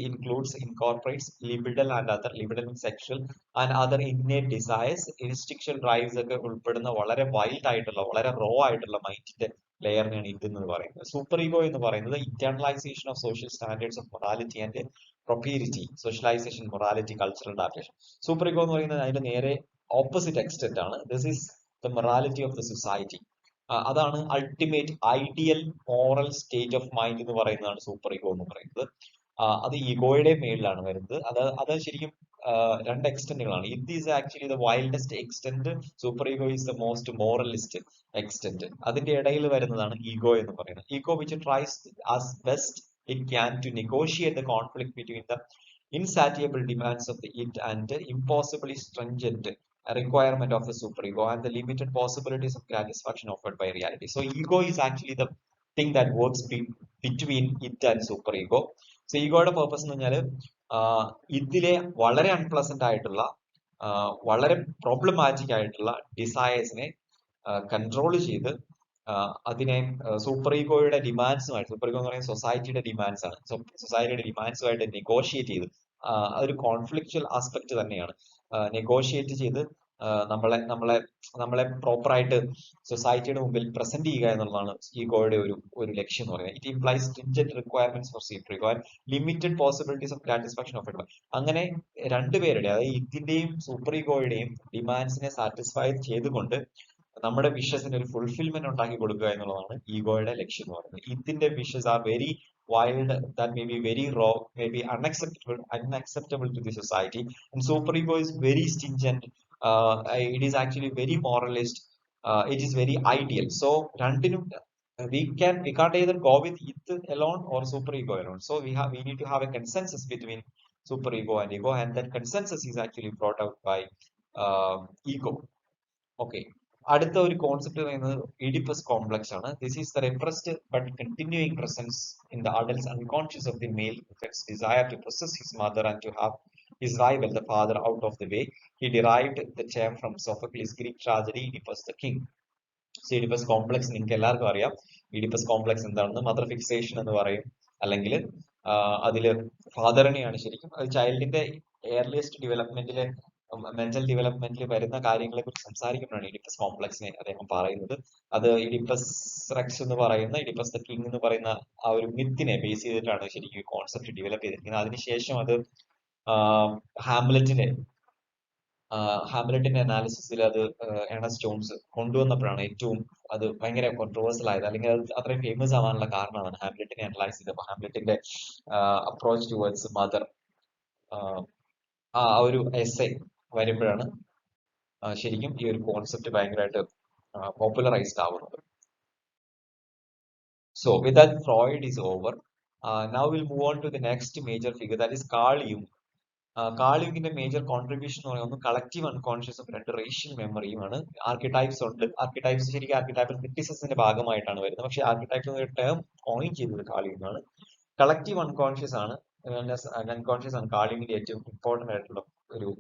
incorporates libidinal and other, libidinal means sexual, and other innate desires, instinctual drives ഒക്കെ ഉൾപ്പെടുന്ന വളരെ വൈൽഡ് ആയിട്ടുള്ള വളരെ raw ആയിട്ടുള്ള മൈൻഡിന്റെ ലെയറിനെയാണ് ഇത് എന്ന് പറയുന്നത്. സൂപ്പർ ഈഗോ എന്ന് പറയുന്നത് internalization of social standards of morality and propriety, socialization, morality, cultural adaptation. Super ego എന്ന് പറയുന്നത് അതിന്റെ നേരെ ഓപ്പോസിറ്റ് എക്സ്റ്റെന്റ് ആണ്. This is the morality of the society. അതാണ് ultimate ideal moral stage of mind എന്ന് പറയുന്നതാണ് സൂപ്പർ ഈഗോ എന്ന് പറയുന്നത്. അത് ഈഗോയുടെ മേളിലാണ് വരുന്നത്. അത് ശരിക്കും 2 എക്സ്റ്റെന്റുകളാണ്. Id is actually the wildest extent, super ego is the most moralist extent. അതിന്റെ ഇടയിൽ വരുന്നതാണ് ഈഗോ എന്ന് പറയുന്നത്. Ego which tries as best it can to negotiate the conflict between the insatiable demands of the id and impossibly stringent requirement of the superego and the limited possibilities of satisfaction offered by reality. So ego is actually the thing that works between it and superego. So ഈഗോയുടെ purpose എന്ന് പറഞ്ഞാൽ ഇതിലെ വളരെ unpleasant ആയിട്ടുള്ള വളരെ problematic ആയിട്ടുള്ള ഡിസയേഴ്സിനെ control ചെയ്ത് അതിനെ സൂപ്പർ ഈഗോയുടെ ഡിമാൻഡ്സുമായിട്ട്, സൂപ്പർ ഈഗോ എന്ന് പറയുന്നത് സൊസൈറ്റിയുടെ ഡിമാൻഡ്സ് ആണ്, സൊസൈറ്റിയുടെ ഡിമാൻഡ്സുമായിട്ട് നെഗോഷിയേറ്റ് ചെയ്ത്, അതൊരു കോൺഫ്ലിക്ച്വൽ ആസ്പെക്ട് തന്നെയാണ്, നെഗോഷിയേറ്റ് ചെയ്ത് നമ്മളെ പ്രോപ്പറായിട്ട് സൊസൈറ്റിയുടെ മുമ്പിൽ പ്രസന്റ് ചെയ്യുക എന്നുള്ളതാണ് ഈഗോയുടെ ഒരു ലക്ഷ്യം എന്ന് പറയുന്നത്. It implies stringent requirements four super ego and limited possibilities of satisfaction of it. അങ്ങനെ രണ്ടുപേരുടെ, അതായത് ഇതിന്റെയും സൂപ്പർ ഈഗോയുടെയും ഡിമാൻഡ്സിനെ സാറ്റിസ്ഫൈ ചെയ്തുകൊണ്ട് നമ്മുടെ വിഷസിന് ഒരു ഫുൾഫിൽമെന്റ് ഉണ്ടാക്കി കൊടുക്കുക എന്നുള്ളതാണ് ഈഗോയുടെ ലക്ഷ്യം എന്ന് പറയുന്നത്. ഇതിന്റെ wishes are very wild, that may be very raw, may be unacceptable to the society, and super ego is very stringent. It is actually very moralist. It is very ideal. So രണ്ടിനും we can't either go with it alone or super ego alone. So we need to have a consensus between super ego and ego, and that consensus is actually brought out by ego. Okay, അടുത്ത ഒരു concept പറയുന്നത് Oedipus complex ആണ്. This is the repressed but continuing presence in the adult's unconscious of the male affects desire to possess his mother and to have his rival, the father, out of the way. He derived the term from Sophocles' Greek tragedy Oedipus the King. So Oedipus complex നിങ്ങൾക്ക് എല്ലാവർക്കും അറിയാം. Oedipus complex എന്താണെന്ന് mother fixation എന്ന് പറയും, അല്ലെങ്കിൽ അതില് ഫാദറിനെയാണ് ശരിക്കും അത് ചൈൽഡിന്റെ എയർലിയസ്റ്റ് ഡെവലപ്മെന്റില് മെന്റൽ ഡെവലപ്മെന്റിൽ വരുന്ന കാര്യങ്ങളെ കുറിച്ച് സംസാരിക്കുമ്പോഴാണ് ഇഡിപ്പസ് കോംപ്ലക്സിനെ അദ്ദേഹം പറയുന്നത്. അത് ഇഡിപ്പസ് റെക്സ് എന്ന് പറയുന്ന ഇഡിപ്പസ് ദ കിങ് എന്ന് പറയുന്ന ആ ഒരു മിത്തിനെ ബേസ് ചെയ്തിട്ടാണ് ശരിക്കും കോൺസെപ്റ്റ് ഡെവലപ്പ് ചെയ്തിരിക്കുന്നത്. അതിനുശേഷം അത് ഹാംലെറ്റിനെ ഹാംലെറ്റിന്റെ അനാലിസിസിൽ അത് ഏണസ്റ്റ് ജോൺസ് കൊണ്ടുവന്നപ്പോഴാണ് ഏറ്റവും അത് ഭയങ്കര കോൺട്രവേഴ്സൽ ആയത്, അല്ലെങ്കിൽ അത് അത്രയും ഫേമസ് ആവാനുള്ള കാരണമാണ് ഹാംലെറ്റിനെ അനലൈസ് ചെയ്തപ്പോൾ ഹാംലെറ്റിന്റെ അപ്രോച്ച് ടുവേർഡ്സ് മദർ ആ ഒരു എസ്സേ വരുമ്പോഴാണ് ശരിക്കും ഈ ഒരു കോൺസെപ്റ്റ് ഭയങ്കരമായിട്ട് പോപ്പുലറൈസ്ഡ് ആവുന്നത്. So with that, Freud is over. Now we'll move on to the next major figure, that is Carl Jung. Carl യുങ്ങിന്റെ മേജർ കോൺട്രിബ്യൂഷൻ എന്ന് പറയുന്നത് കളക്റ്റീവ് അൺകോൺഷ്യസും രണ്ട് റേഷ്യൽ മെമ്മറിയുമാണ്. ആർക്കിടൈപ്സ് ഉണ്ട്. ആർക്കിടൈപ്സ് ശരിക്കും ആർക്കിടൈപ്പൽ ക്രിറ്റിസിസത്തിന്റെ ഭാഗമായിട്ടാണ് വരുന്നത്. പക്ഷേ ആർക്കിടൈപ്സ് എന്ന ടേം കോയിൻ ചെയ്തത് കാൾ യുങ് ആണ്. കളക്റ്റീവ് അൺകോൺഷ്യസ് ആണ്. അൺകോൺഷ്യസ് ആണ് കാൾ യുങ്ങിന്റെ ഏറ്റവും ഇമ്പോർട്ടന്റ് ആയിട്ടുള്ള ഒരു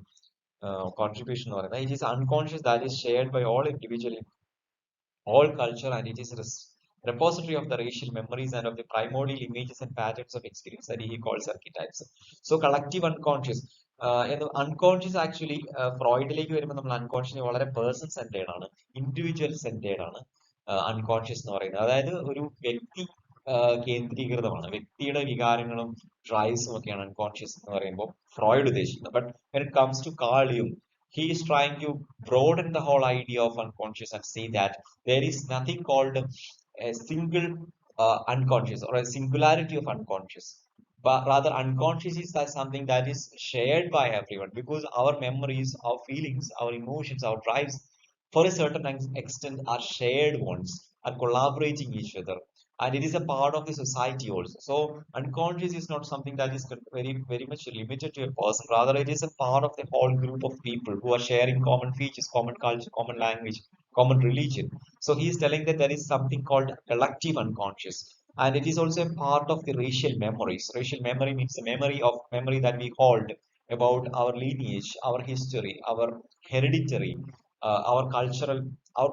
കോൺട്രിബ്യൂഷൻ എന്ന് പറയുന്നത്. It is unconscious that is shared by all individually, all culture, and it is a repository of the racial memories and of the primordial images and patterns of experience that he calls archetypes. So collective unconscious unconscious actually ഫ്രോയിഡിലേക്ക് വരുമ്പോൾ നമ്മൾ unconscious വളരെ person centred ആണ്, individual centred ആണ് unconscious എന്ന് പറയുന്നത്. അതായത് ഒരു വ്യക്തി കേന്ദ്രീകൃതമാണ്. വ്യക്തിയുടെ വികാരങ്ങളും ഡ്രൈവ്സും ഒക്കെയാണ് അൺകോൺഷ്യസ് എന്ന് പറയുമ്പോൾ ഫ്രോയിഡ് ഉദ്ദേശിക്കുന്നത്. But when it comes to Carl Jung, he is trying to broaden the whole idea of unconscious and say that there is nothing called a single unconscious or a singularity of unconscious, but rather unconscious is that something that is shared by everyone, because our memories, our feelings, our emotions, our drives for a certain extent are shared ones, are collaborating each other, and it is a part of the society also. So unconscious is not something that is very much limited to a person, rather it is a part of the whole group of people who are sharing common features, common culture, common language, common religion. So he is telling that there is something called collective unconscious, and it is also a part of the racial memories. Racial memory means the memory that we hold about our lineage, our history, our hereditary, our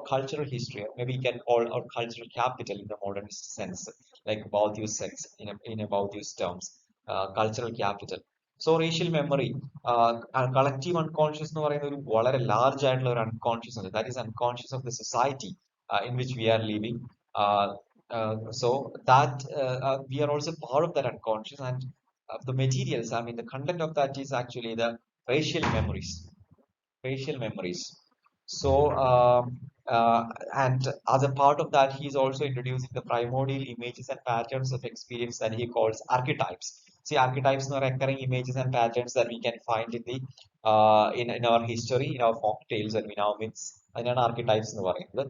cultural history. Maybe you can call our cultural capital in the modern sense, like Bourdieu's sense, in a Bourdieu's terms, cultural capital. So racial memory, collective unconscious എന്ന് പറയുന്ന ഒരു വളരെ large ആയിട്ടുള്ള ഒരു unconscious ഉണ്ട്. That is unconscious of the society in which we are living. So that we are also part of that unconscious, and the materials, I mean the content of that is actually the racial memories. Racial memories. So and as a part of that, he is also introducing the primordial images and patterns of experience that he calls archetypes. See, archetypes are recurring images and patterns that we can find in the in our history, in our folk tales, and in our myths. അതിനാണ് archetypes എന്ന് പറയുന്നത്.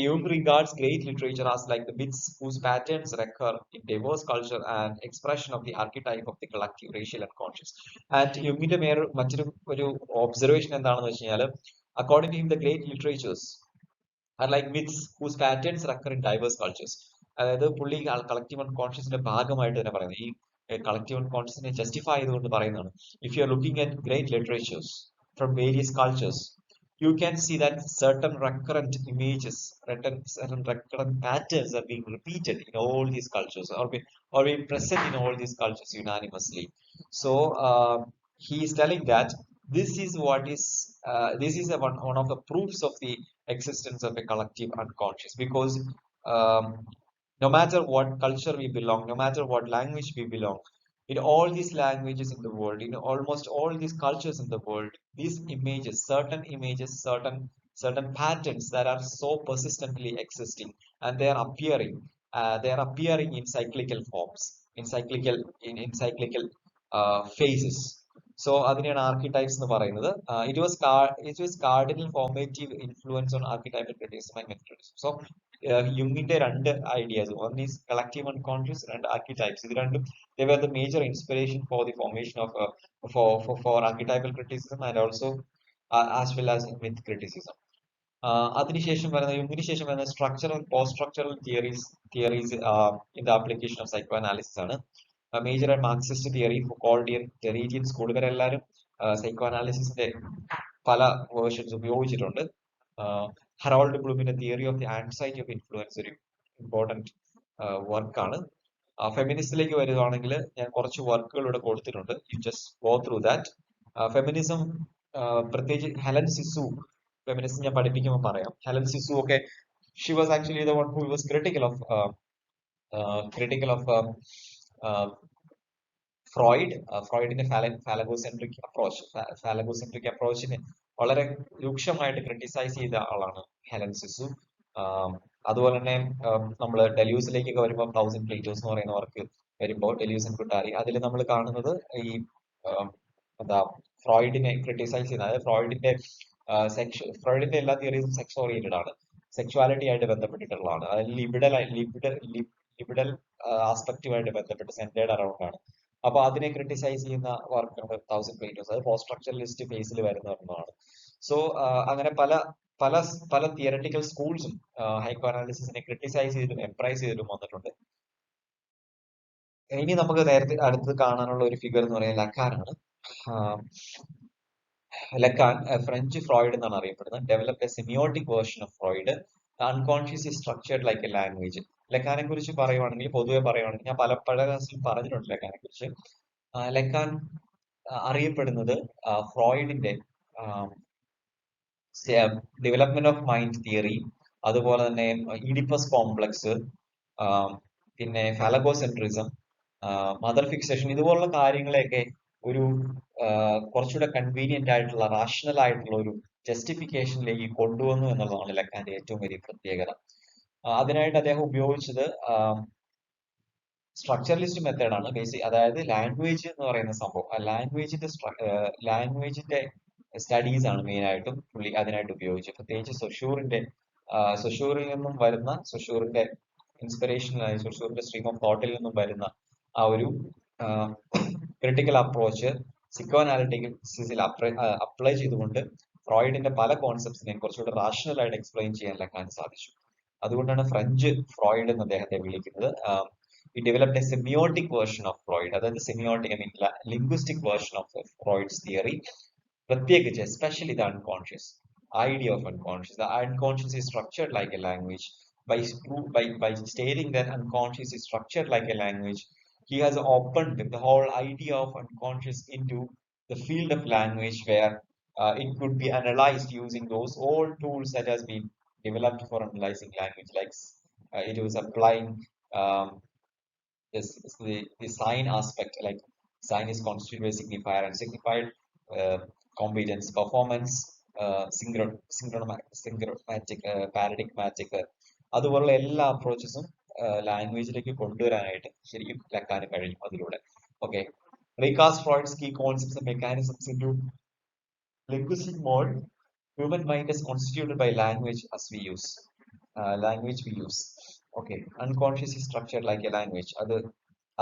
Jung regards great literature as like the myths whose patterns recur in diverse culture and expression of the archetype of the collective racial unconscious. And യുങ്ങിന്റെ മറ്റൊരു ഒരു observation എന്താണെന്ന് വെച്ച് കഴിഞ്ഞാൽ, according to him, the great literatures are like myths whose patterns recur in diverse cultures. അതായത് പുള്ളി collective അൺകോൺഷ്യസിന്റെ ഭാഗമായിട്ട് തന്നെ പറയുന്നത്, ഈ കളക്റ്റീവ് അൺകോൺഷ്യസിനെ ജസ്റ്റിഫൈ ചെയ്തുകൊണ്ട് പറയുന്നതാണ്. If you are looking at great literatures from various cultures, you can see that certain recurrent images, certain recurrent patterns are being repeated in all these cultures, or being present in all these cultures unanimously. So he is telling that this is what is this is one of the proofs of the existence of a collective unconscious, because um, no matter what culture we belong, no matter what language we belong, in all these languages in the world, in almost all these cultures in the world, these images, certain patterns that are so persistently existing, and they are appearing in cyclical forms, in cyclical phases. So അതിനെയാണ് archetypes എന്ന് പറയുന്നത്. It was cardinal formative influence on archetypal criticism and myth criticism. So യുങ്ങിന്റെ രണ്ട് ideas, one is collective unconscious and archetypes. ഇത് രണ്ടും they were the major inspiration for the formation of for archetypal criticism, and also as well as myth criticism. അതിനുശേഷം വരുന്ന ഇതിനുശേഷം വരുന്ന structural post structural theories in the application of psycho analysis ആണ്. Major Marxist theory, Foucauldian, Derridean school, ഇവരെല്ലാവരും psycho അനാലിസിസിന്റെ പല versions ഉപയോഗിച്ചിട്ടുണ്ട്. Harold ബ്ലൂമിന്റെ theory of the anxiety of influence ഒരു ഇമ്പോർട്ടന്റ് വർക്കാണ്. ഫെമിനിസ്റ്റിലേക്ക് വരികയാണെങ്കിൽ ഞാൻ കുറച്ച് വർക്കുകൾ ഇവിടെ കൊടുത്തിട്ടുണ്ട്. You just go through that. Feminism പ്രത്യേകിച്ച് ഹെലൻ സിസു, ഫെമിനിസം ഞാൻ പഠിപ്പിക്കുമ്പോൾ പറയാം. ഹെലൻ സിസു ഒക്കെ she was actually the one who was critical of Freud. ഫ്രോയിഡിന്റെ ഫാലഗോസെൻട്രിക് അപ്രോച്ചിനെ വളരെ രൂക്ഷമായിട്ട് ക്രിട്ടിസൈസ് ചെയ്ത ആളാണ് ഹെലൻ സിസു. അതുപോലെ തന്നെ നമ്മൾ ഡെലൂസിലേക്കൊക്കെ വരുമ്പോൾ 1000 പ്ലേറ്റോസ് എന്ന് പറയുന്ന വർക്ക് വരുമ്പോൾ, ഡെലൂസ് ആൻഡ് ഗുട്ടാരി, അതിൽ നമ്മൾ കാണുന്നത് ഈ എന്താ ഫ്രോയിഡിനെ ക്രിട്ടിസൈസ് ചെയ്യുന്നത്. അതായത് ഫ്രോയിഡിന്റെ എല്ലാ തിയറീസും സെക്സ് ഓറിയന്റഡ് ആണ്, സെക്ച്വാലിറ്റി ആയിട്ട് ബന്ധപ്പെട്ടിട്ടുള്ളതാണ്. അതായത് ലിബിഡൽ ആസ്പെക്റ്റുമായിട്ട് ബന്ധപ്പെട്ട് സെന്റേഡ് അറൗണ്ട് ആണ്. അപ്പൊ അതിനെ ക്രിട്ടിസൈസ് ചെയ്യുന്ന വർക്കാണ് 1000 പ്ലേറ്റോസ്. അത് പോസ്റ്റ് സ്ട്രക്ചറലിസ്റ്റ് ഫേസിൽ വരുന്ന ഒരെണ്ണമാണ്. സോ അങ്ങനെ പല പല പല തിയററ്റിക്കൽ സ്കൂൾസും ഹൈക്കോ അനാലിസിസിനെ ക്രിട്ടിസൈസ് ചെയ്തിട്ടും എംപ്രൈസ് ചെയ്തിട്ടും വന്നിട്ടുണ്ട്. ഇനി നമുക്ക് നേരത്തെ അടുത്ത് കാണാനുള്ള ഒരു ഫിഗർ എന്ന് പറയുന്നത് ലക്കാനാണ്. ലക്കാൻ, ഫ്രഞ്ച് ഫ്രോയിഡ് എന്നാണ് അറിയപ്പെടുന്നത്. Develop a semiotic version of Freud. Unconscious is structured like a language. ലക്കാനെ കുറിച്ച് പറയുവാണെങ്കിൽ, പൊതുവെ പറയുവാണെങ്കിൽ, ഞാൻ പല ക്ലാസ്സിൽ പറഞ്ഞിട്ടുണ്ട് ലക്കാനെ കുറിച്ച്. ലക്കാൻ അറിയപ്പെടുന്നത് ഫ്രോയിഡിന്റെ ഡെവലപ്മെന്റ് ഓഫ് മൈൻഡ് തിയറി, അതുപോലെ തന്നെ ഈഡിപ്പസ് കോംപ്ലക്സ്, പിന്നെ ഫാലഗോസെൻട്രിസം, മദർ ഫിക്സേഷൻ, ഇതുപോലുള്ള കാര്യങ്ങളെയൊക്കെ ഒരു കുറച്ചുകൂടെ കൺവീനിയന്റ് ആയിട്ടുള്ള, റാഷണൽ ആയിട്ടുള്ള ഒരു ജസ്റ്റിഫിക്കേഷനിലേക്ക് കൊണ്ടുവന്നു എന്നുള്ളതാണ് ലക്കാന്റെ ഏറ്റവും വലിയ പ്രത്യേകത. അതിനായിട്ട് അദ്ദേഹം ഉപയോഗിച്ചത് സ്ട്രക്ചറലിസ്റ്റ് മെത്തേഡാണ്. അതായത് ലാംഗ്വേജ് എന്ന് പറയുന്ന സംഭവം, ആ ലാംഗ്വേജിന്റെ സ്റ്റഡീസ് ആണ് മെയിൻ ആയിട്ടും പുള്ളി അതിനായിട്ട് ഉപയോഗിച്ചത്. പ്രത്യേകിച്ച് സൊഷൂറിൽ നിന്നും വരുന്ന, സൊഷൂറിന്റെ ഇൻസ്പിറേഷനായി, സൊഷൂറിന്റെ സ്ട്രീം ഓഫ് തോട്ടിൽ നിന്നും വരുന്ന ആ ഒരു ക്രിട്ടിക്കൽ അപ്രോച്ച് സിക്കോ അനാലിറ്റിക്സിൽ അപ്ലൈ ചെയ്തുകൊണ്ട് ഫ്രോയിഡിന്റെ പല കോൺസെപ്റ്റ്സിനെയും കുറച്ചുകൂടെ റാഷണൽ ആയിട്ട് എക്സ്പ്ലെയിൻ ചെയ്യാൻ ലക്കാൻ സാധിച്ചു. അതുകൊണ്ടാണ് ഫ്രഞ്ച് ഫ്രോയിഡ് എന്ന് അദ്ദേഹത്തെ വിളിക്കുന്നത്. He developed a semiotic version of Freud. അതായത് semiotic, I mean linguistic version of Freud's theory. പ്രത്യേകിച്ച് especially the unconscious idea of unconscious. The unconscious is structured like a language. By stating that unconscious is structured like a language, he has opened the whole idea of unconscious into the field of language, where it could be analyzed using those old tools that has been developed for analyzing language. Like it was applying the sign aspect, like sign is constituted by signifier, and signified competence, performance, synchromatic, paradigmatic, അതുപോലുള്ള എല്ലാ അപ്രോച്ചസും ലാംഗ്വേജിലേക്ക് കൊണ്ടുവരാനായിട്ട് ശരിക്കും ലക്കാന് കഴിയും അതിലൂടെ. Okay, recast Freud's key concepts and mechanisms into linguistic mode. Human mind is constituted by language as we use. Language we use. Okay, unconscious is structured like a language.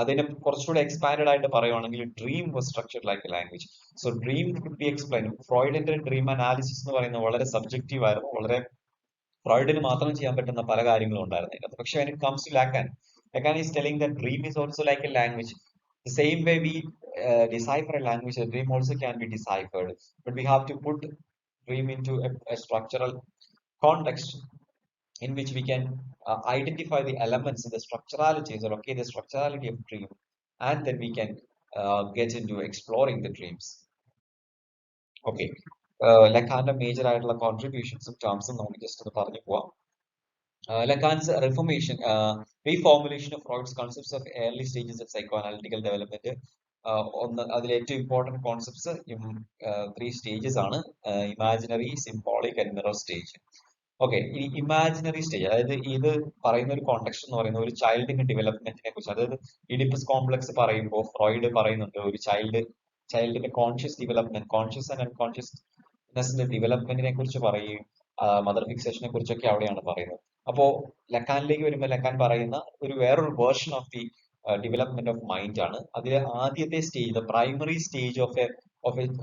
അതിനെ കുറച്ചുകൂടെ expanded ആയിട്ട് പറയുവാണെങ്കിൽ dream was structured like a language. So dream could be explain. ഫ്രോയിഡിന്റെ dream analysis എന്ന് പറയുന്നത് വളരെ subjective ആയിരുന്നു, വളരെ ഫ്രോയിഡിന് മാത്രം ചെയ്യാൻ പറ്റുന്ന പല കാര്യങ്ങളും ഉണ്ടായിരുന്നു അതിനകത്ത്. പക്ഷെ when it comes to Lacan is telling that dream is also like a language. The same way we decipher a language, a dream also can be deciphered, but we have to put dream into a structural context in which we can identify the elements in the structuralities, or okay, the structurality of dream, and then we can get into exploring the dreams. Okay, ലക്കാന്റെ major ആയിട്ടുള്ള കോൺട്രിബ്യൂഷൻസും ടേംസും നമുക്ക് just ഒന്ന് പറഞ്ഞു പോവാം. Lacan's reformulation of Freud's concepts of early stages of psychoanalytical development. അതിൽ ഏറ്റവും important concepts 3 stages ആണ്: imaginary, symbolic and mirror stage. Okay, ഈ ഇമാജിനറി സ്റ്റേജ്, അതായത് ഇത് പറയുന്ന ഒരു കോണ്ടെക്സ്റ്റ് എന്ന് പറയുന്നത് ഒരു ചൈൽഡിന്റെ ഡെവലപ്മെന്റിനെ കുറിച്ച്. അതായത് ഇഡിപ്പസ് കോംപ്ലക്സ് പറയുമ്പോൾ ഫ്രോയിഡ് പറയുന്നുണ്ട് ഒരു ചൈൽഡിന്റെ കോൺഷ്യസ് ഡെവലപ്മെന്റ്, കോൺഷ്യസ് ആൻഡ് അൺകോൺഷ്യസ്നെസിന്റെ ഡെവലപ്മെന്റിനെ കുറിച്ച് പറയുകയും മദർ ഫിക്സേഷനെ കുറിച്ചൊക്കെ അവിടെയാണ് പറയുന്നത്. അപ്പോ ലക്കാനിലേക്ക് വരുമ്പോൾ ലക്കാൻ പറയുന്ന ഒരു വേറൊരു version of the development of mind ആണ്. അതിലെ ആദ്യത്തെ stage, the primary stage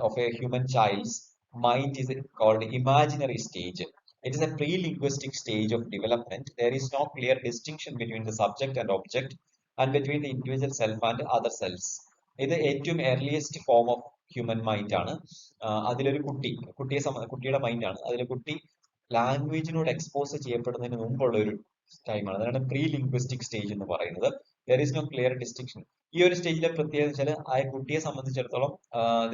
of a human child's mind is called imaginary stage. It is a pre-linguistic stage of development. There is no clear distinction between the subject and object and between the individual self and other selves. ഇത് ഏറ്റവും earliest form of human mind ആണ്. അതിലൊരു കുട്ടിയുടെ മൈൻഡാണ്. അതിൽ കുട്ടി ലാംഗ്വേജിനോട് expose ചെയ്യപ്പെടുന്നതിന് മുമ്പുള്ള ഒരു ടൈമാണ്. അതാണ് പ്രീ ലിംഗ്വിസ്റ്റിക് സ്റ്റേജ് എന്ന് പറയുന്നത്. There is no clear distinction. ഈ ഒരു സ്റ്റേജിലെ പ്രത്യേകത വെച്ചാൽ ആ കുട്ടിയെ സംബന്ധിച്ചിടത്തോളം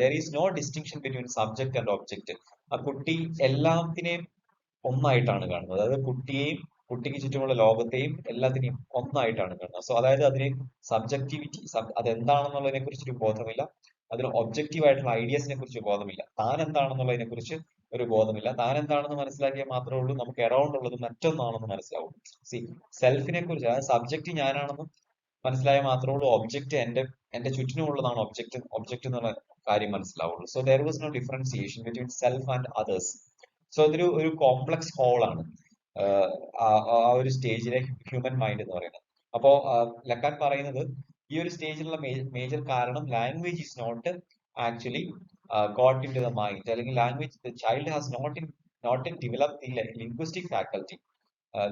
there is no distinction between subject and object. ആ കുട്ടി എല്ലാത്തിനെയും ഒന്നായിട്ടാണ് കാണുന്നത്. അതായത് കുട്ടിക്ക് ചുറ്റുമുള്ള ലോകത്തെയും എല്ലാത്തിനെയും ഒന്നായിട്ടാണ് കാണുന്നത്. സോ അതായത് അതിന് സബ്ജക്ടിവിറ്റി അതെന്താണെന്നുള്ളതിനെ കുറിച്ചൊരു ബോധമില്ല, അതിന് ഒബ്ജക്റ്റീവ് ആയിട്ടുള്ള ഐഡിയാസിനെ കുറിച്ച് ബോധമില്ല, താൻ എന്താണെന്നുള്ളതിനെ കുറിച്ച് ഒരു ബോധമില്ല. താൻ എന്താണെന്ന് മനസ്സിലാക്കിയാൽ മാത്രമേ ഉള്ളൂ നമുക്ക് അറൗണ്ട് ഉള്ളത് മറ്റൊന്നാണെന്ന് മനസ്സിലാവും. സി സെൽഫിനെ കുറിച്ച്, അതായത് സബ്ജക്റ്റ് ഞാനാണെന്നും മനസ്സിലായാൽ മാത്രമേ ഉള്ളൂ ഒബ്ജക്റ്റ് എന്റെ ചുറ്റിനുമുള്ളതാണ് ഒബ്ജക്റ്റ് എന്നുള്ള കാര്യം മനസ്സിലാവുള്ളൂ. So there was no differentiation between self and others. So അതൊരു കോംപ്ലക്സ് ഹോൾ ആണ് ആ ഒരു സ്റ്റേജിലെ ഹ്യൂമൻ മൈൻഡ് എന്ന് പറയുന്നത്. അപ്പോ ലക്കാൻ പറയുന്നത് ഈ ഒരു സ്റ്റേജിലുള്ള മേജർ കാരണം language is not actually got into the mind, അല്ലെങ്കിൽ language the child has not develop the linguistic faculty.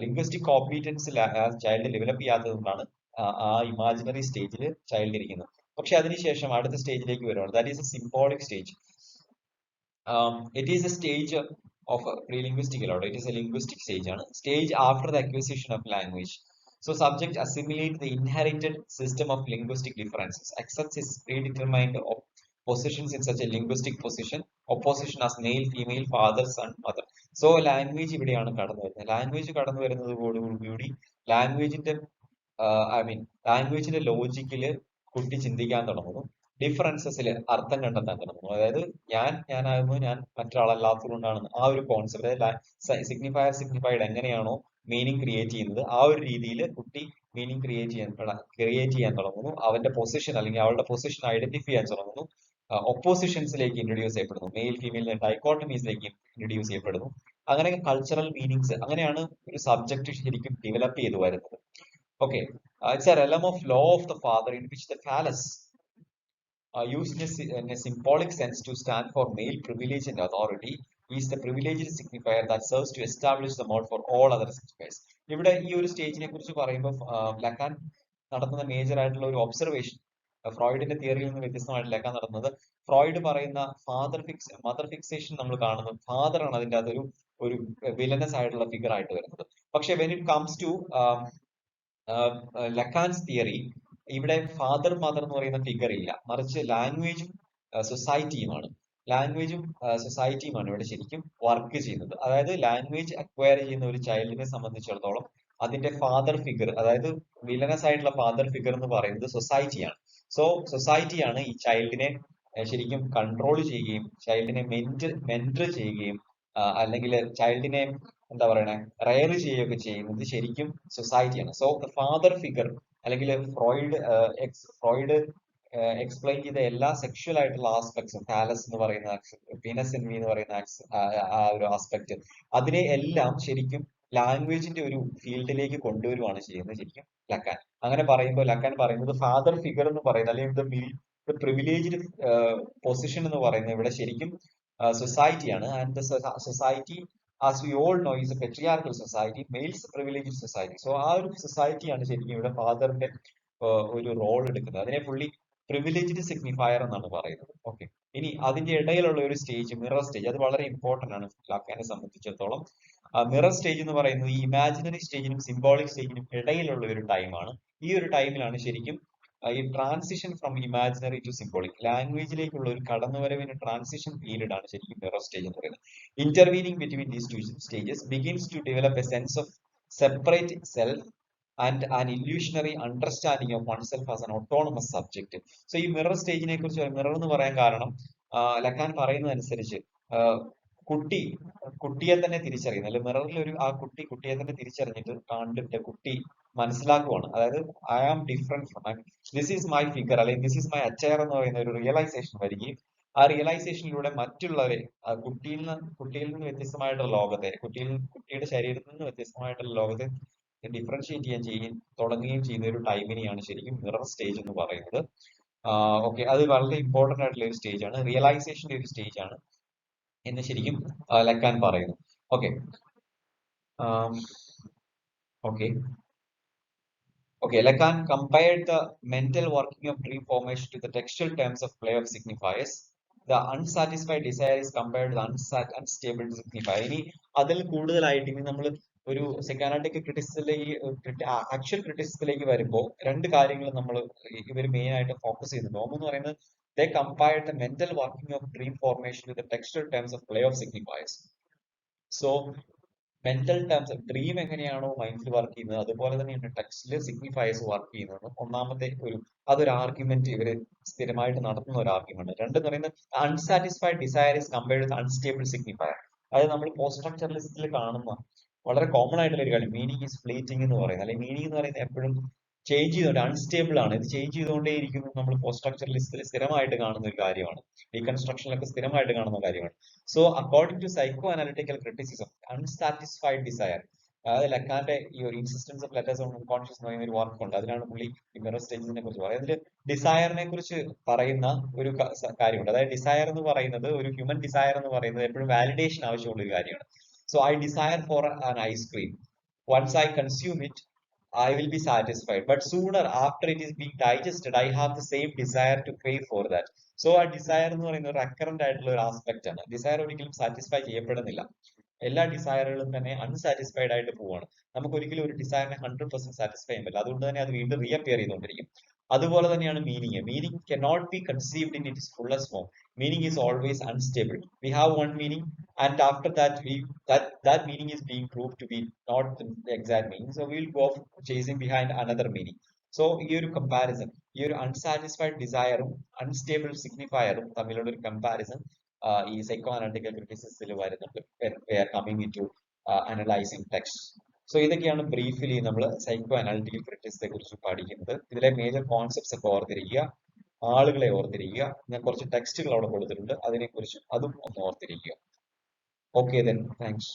Linguistic competence child develop ചെയ്യാത്തതുകൊണ്ടാണ് ആ ഇമാജിനറി സ്റ്റേജിൽ ചൈൽഡ് ഇരിക്കുന്നത്. പക്ഷെ അതിനുശേഷം അടുത്ത സ്റ്റേജിലേക്ക് വരുവാണ്. That is A symbolic stage. It is a stage of pre-linguistic allowed. It is a linguistic stage. Stage after the acquisition of language. So subject assimilate the inherited system of linguistic differences, accepts its predetermined positions in such a linguistic opposition as male, female, father, son, mother. So language ഇവിടെയാണ് കടന്നു വരുന്നത്. Language കടന്നു വരുന്നതോടുകൂടി ലാംഗ്വേജിന്റെ ലാംഗ്വേജിന്റെ ലോജിക്കില് കുട്ടി ചിന്തിക്കാൻ തുടങ്ങുന്നു. ഡിഫറൻസസിൽ അർത്ഥം കണ്ടെത്താൻ തുടങ്ങുന്നു. അതായത് ഞാനാകുന്നു, ഞാൻ മറ്റൊരാളല്ലാത്തതുകൊണ്ടാണ് ആ ഒരു കോൺസെപ്റ്റ്. അതായത് സിഗ്നിഫൈഡ് എങ്ങനെയാണോ മീനിങ് ക്രിയേറ്റ് ചെയ്യുന്നത് ആ ഒരു രീതിയിൽ കുട്ടി മീനിങ് ക്രിയേറ്റ് ചെയ്യാൻ തുടങ്ങുന്നു. അവന്റെ പൊസിഷൻ അല്ലെങ്കിൽ അവളുടെ പൊസിഷൻ ഐഡന്റിഫൈ ചെയ്യാൻ തുടങ്ങുന്നു. ഒപ്പോസിഷൻസിലേക്ക് ഇൻട്രൊഡ്യൂസ് ചെയ്യപ്പെടുന്നു. മെയിൽ ഫീമെയിൽ ഡൈക്കോട്ടമീസിലേക്ക് ഇൻട്രൊഡ്യൂസ് ചെയ്യപ്പെടുന്നു. അങ്ങനെ കൾച്ചറൽ മീനിങ്സ്, അങ്ങനെയാണ് ഒരു സബ്ജക്ട് ശരിക്കും ഡെവലപ്പ് ചെയ്തു വരുന്നത്. Okay, it's A realm of law of the father in which the phallus used in a symbolic sense to stand for male privilege and authority is the privileged signifier that serves to establish the mode for all other signifiers. ഇവിടെ ഈ ഒരു സ്റ്റേജിനെ കുറിച്ച് പറയുമ്പോൾ ലക്കാൻ നടത്തുന്ന major ആയിട്ടുള്ള ഒരു observation, ഫ്രോയിഡിന്റെ തിയറിയിൽ നിന്ന് വ്യത്യസ്തമായിട്ട് ലക്കാൻ നടത്തുന്നത്, ഫ്രോയിഡ് പറയുന്ന മദർ ഫിക്സേഷൻ നമ്മൾ കാണുന്നത് ഫാദർ ആണ് അതിന്റെ അതൊരു വിലനസ് ആയിട്ടുള്ള ഫിഗർ ആയിട്ട് വരുന്നത്. പക്ഷെ when it comes to Lacan's theory, ഇവിടെ ഫാദർ മദർ എന്ന് പറയുന്ന ഫിഗർ ഇല്ല, മറിച്ച് ലാംഗ്വേജും സൊസൈറ്റിയുമാണ് ഇവിടെ ശരിക്കും വർക്ക് ചെയ്യുന്നത്. അതായത് ലാംഗ്വേജ് അക്വയർ ചെയ്യുന്ന ഒരു ചൈൽഡിനെ സംബന്ധിച്ചിടത്തോളം അതിന്റെ ഫാദർ ഫിഗർ, അതായത് വിലനസ് ആയിട്ടുള്ള ഫാദർ ഫിഗർ എന്ന് പറയുന്നത് സൊസൈറ്റിയാണ്. സോ സൊസൈറ്റിയാണ് ഈ ചൈൽഡിനെ ശരിക്കും കൺട്രോൾ ചെയ്യുകയും ചൈൽഡിനെ മെന്റർ ചെയ്യുകയും അല്ലെങ്കിൽ ചൈൽഡിനെ എന്താ പറയണേ റയർ ചെയ്യുകയൊക്കെ ചെയ്യുന്നത് ശരിക്കും സൊസൈറ്റിയാണ്. സോ ഫാദർ ഫിഗർ അല്ലെങ്കിൽ ഫ്രോയിഡ് എക്സ്പ്ലെയിൻ ചെയ്ത എല്ലാ സെക്ഷൽ ആയിട്ടുള്ള ആസ്പെക്ട്സും, ഫാലസ് എന്ന് പറയുന്ന പീനസ് എൻവി എന്ന് പറയുന്ന ആ ഒരു ആസ്പെക്ട്, അതിനെ എല്ലാം ശരിക്കും ലാംഗ്വേജിന്റെ ഒരു ഫീൽഡിലേക്ക് കൊണ്ടുവരുവാണ് ചെയ്യുന്നത് ശരിക്കും ലക്കാൻ. അങ്ങനെ പറയുമ്പോൾ ലക്കാൻ പറയുന്നത് ഫാദർ ഫിഗർ എന്ന് പറയുന്നത് അല്ലെങ്കിൽ പ്രിവിലേജ്ഡ് പൊസിഷൻ എന്ന് പറയുന്നത് ഇവിടെ ശരിക്കും സൊസൈറ്റിയാണ്. And the society as we all know is a patriarchal society, males privileged society. So ആ ഒരു സൊസൈറ്റിയാണ് ശരിക്കും ഇവിടെ ഫാദറിന്റെ ഒരു റോൾ എടുക്കുന്നത്. അതിനെ പുള്ളി പ്രിവിലേജ്ഡ് സിഗ്നിഫയർ എന്നാണ് പറയുന്നത്. ഓക്കെ, ഇനി അതിന്റെ ഇടയിലുള്ള ഒരു സ്റ്റേജ് മിറർ സ്റ്റേജ്, അത് വളരെ ഇമ്പോർട്ടന്റ് ആണ് ലക്കാനെ സംബന്ധിച്ചിടത്തോളം. മിറർ സ്റ്റേജ് എന്ന് പറയുന്നത് ഈ ഇമാജിനറി സ്റ്റേജിനും സിംബോളിക് സ്റ്റേജിനും ഇടയിലുള്ള ഒരു ടൈമാണ്. ഈ ഒരു ടൈമിലാണ് ശരിക്കും ഈ transition from imaginary to symbolic, ലാംഗ്വേജിലേക്കുള്ള ഒരു കടന്നുവരവിന് ട്രാൻസിഷൻ പീരീഡ് ആണ് ശരിക്കും മിറർ സ്റ്റേജ് എന്ന് പറയുന്നത്. Intervening between these two stages begins to develop a sense of separate self and an illusionary understanding of one self as an autonomous subject. So ഈ mirror സ്റ്റേജിനെ കുറിച്ച്, മിറർ എന്ന് പറയാൻ കാരണം ലക്കാൻ പറയുന്നതനുസരിച്ച് കുട്ടിയെ തന്നെ തിരിച്ചറിയുന്നത്, അല്ലെങ്കിൽ മിററിൽ ആ കുട്ടിയെ തന്നെ തിരിച്ചറിഞ്ഞിട്ട് കണ്ടിട്ട് കുട്ടി മനസ്സിലാക്കുവാണ്. അതായത് I am different from, this is my figure അല്ലെങ്കിൽ ദിസ് ഈസ് മൈ അച്ചയർ എന്ന് പറയുന്ന ഒരു റിയലൈസേഷൻ വരികയും ആ റിയലൈസേഷനിലൂടെ മറ്റുള്ളവരെ കുട്ടിയിൽ നിന്ന് വ്യത്യസ്തമായിട്ടുള്ള ലോകത്തെ, കുട്ടിയുടെ ശരീരത്തിൽ നിന്ന് വ്യത്യസ്തമായിട്ടുള്ള ലോകത്തെ ഡിഫറൻഷിയേറ്റ് ചെയ്യാൻ തുടങ്ങുകയും ചെയ്യുന്ന ഒരു ടൈമിനെയാണ് ശരിക്കും മിറർ സ്റ്റേജ് എന്ന് പറയുന്നത്. ഓക്കെ, അത് വളരെ ഇമ്പോർട്ടന്റ് ആയിട്ടുള്ള ഒരു സ്റ്റേജ് ആണ്, റിയലൈസേഷന്റെ ഒരു സ്റ്റേജ് ആണ് എന്ന് ശരിക്കും ലക്കാൻ പറയുന്നു. Okay, Um, okay. Okay, Lacan compared the mental working of dream formation to the textual terms of play of signifiers. The unsatisfied desire is compared to the unstable signifier. ഇനി അതിൽ കൂടുതലായിട്ട് ഇനി നമ്മൾ ഒരു സെക്കാനാറ്റിക് ക്രിറ്റിസിലേക്ക് ആക്ച്വൽ ക്രിറ്റിസിസിലേക്ക് വരുമ്പോൾ രണ്ട് കാര്യങ്ങൾ നമ്മൾ ഇവർ മെയിൻ ആയിട്ട് ഫോക്കസ് ചെയ്യുന്നുണ്ട്. ഒന്ന് പറയുന്നത് they compared the mental working of dream formation with the textual terms of play of signifiers. So mental terms dream എങ്ങനെയാണോ മൈൻഡിൽ വർക്ക് ചെയ്യുന്നത് അതുപോലെ തന്നെയാണ് ടെക്സ്റ്റില് സിഗ്നിഫയേഴ്സ് വർക്ക് ചെയ്യുന്നത്. ഒന്നാമത്തെ അതൊരു ആർഗ്യുമെന്റ് ഇവര് സ്ഥിരമായിട്ട് നടത്തുന്ന ഒരു ആർഗ്യുമെന്റ്. രണ്ടെന്ന് പറയുന്നത് unsatisfied desire is compared with unstable signifier. അതായത് നമ്മൾ പോസ്റ്റ് സ്ട്രക്ചറലിസത്തിൽ കാണുന്ന വളരെ കോമൺ ആയിട്ടുള്ള ഒരു കാര്യം മീനിങ് ഈസ് ഫ്ലീറ്റിംഗ് എന്ന് പറയുന്നത്. അല്ലെങ്കിൽ മീനിങ് എന്ന് പറയുന്നത് എപ്പോഴും ചേഞ്ച് ചെയ്തുകൊണ്ട് അൺസ്റ്റേബിൾ ആണ്, ഇത് ചേഞ്ച് ചെയ്തുകൊണ്ടേ ഇരിക്കുന്നു. നമ്മൾ പോസ്റ്റ് സ്ട്രക്ചറലിസ്റ്റിൽ സ്ഥിരമായിട്ട് കാണുന്ന ഒരു കാര്യമാണ്, റീകൺസ്ട്രക്ഷനിലൊക്കെ സ്ഥിരമായിട്ട് കാണുന്ന കാര്യമാണ്. So according to psycho analytical criticism unsatisfied desire, അതായത് ലക്കാന്റെ ഈ ഒരു insistence of letters on unconscious എന്ന് പറയുന്ന ഒരു വർക്ക് ഉണ്ട്. അതിലാണ് പുള്ളി ഈ മിറർ സ്റ്റേജിനെ കുറിച്ച് പറയുന്നത്. അതിൽ ഡിസയറിനെ കുറിച്ച് പറയുന്ന ഒരു കാര്യമുണ്ട്. അതായത് ഡിസയർ എന്ന് പറയുന്നത്, ഒരു ഹ്യൂമൻ ഡിസയർ എന്ന് പറയുന്നത് എപ്പോഴും വാലിഡേഷൻ ആവശ്യമുള്ള ഒരു കാര്യമാണ്. So I desire for an ice cream, once I consume it I will be satisfied, but sooner after it is being digested I have the same desire to crave for that. So ആ desire എന്ന് പറയുന്നത് recurrent ആയിട്ടുള്ള ഒരു aspect ആണ്. Desire ഒരിക്കലും satisfy ചെയ്യപ്പെടുന്നില്ല. എല്ലാ ഡിസയറുകളും തന്നെ അൺസാറ്റിസ്ഫൈഡ് ആയിട്ട് പോവാണ്. നമുക്ക് ഒരിക്കലും ഒരു ഡിസയറിനെ 100% സാറ്റിസ്ഫൈ ചെയ്യാൻ പറ്റില്ല. അതുകൊണ്ട് തന്നെ അത് വീണ്ടും റീഅപ്പിയർ ചെയ്തുകൊണ്ടിരിക്കും. അതുപോലെ തന്നെയാണ് meaning. Meaning cannot be conceived in its fullest form. Meaning is always unstable. We have one meaning and after that that meaning is being proved to be not the exact meaning, so we will go chasing behind another meaning. So ഈ ഒരു comparison, ഈ ഒരു unsatisfied ഡിസയറും unstable സിഗ്നിഫയറും തമ്മിലുള്ള ഒരു comparison ഈ psycho analytical ക്രിറ്റിസിസത്തിൽ വരുന്നുണ്ട്. Coming to analysing text. So ഇതൊക്കെയാണ് ബ്രീഫ്ലി നമ്മൾ സൈക്കോ അനാലിറ്റിക്കൽ ക്രിറ്റിസിസത്തെ കുറിച്ച് പഠിക്കുന്നത്. ഇതിലെ മേജർ കോൺസെപ്റ്റ്സ് ഒക്കെ ഓർത്തിരിക്കുക, ആളുകളെ ഓർത്തിരിക്കുക. ഞാൻ കുറച്ച് ടെക്സ്റ്റുകൾ അവിടെ കൊടുത്തിട്ടുണ്ട്, അതിനെക്കുറിച്ച് അതും ഒന്ന് ഓർത്തിരിക്കുക. Okay then, thanks.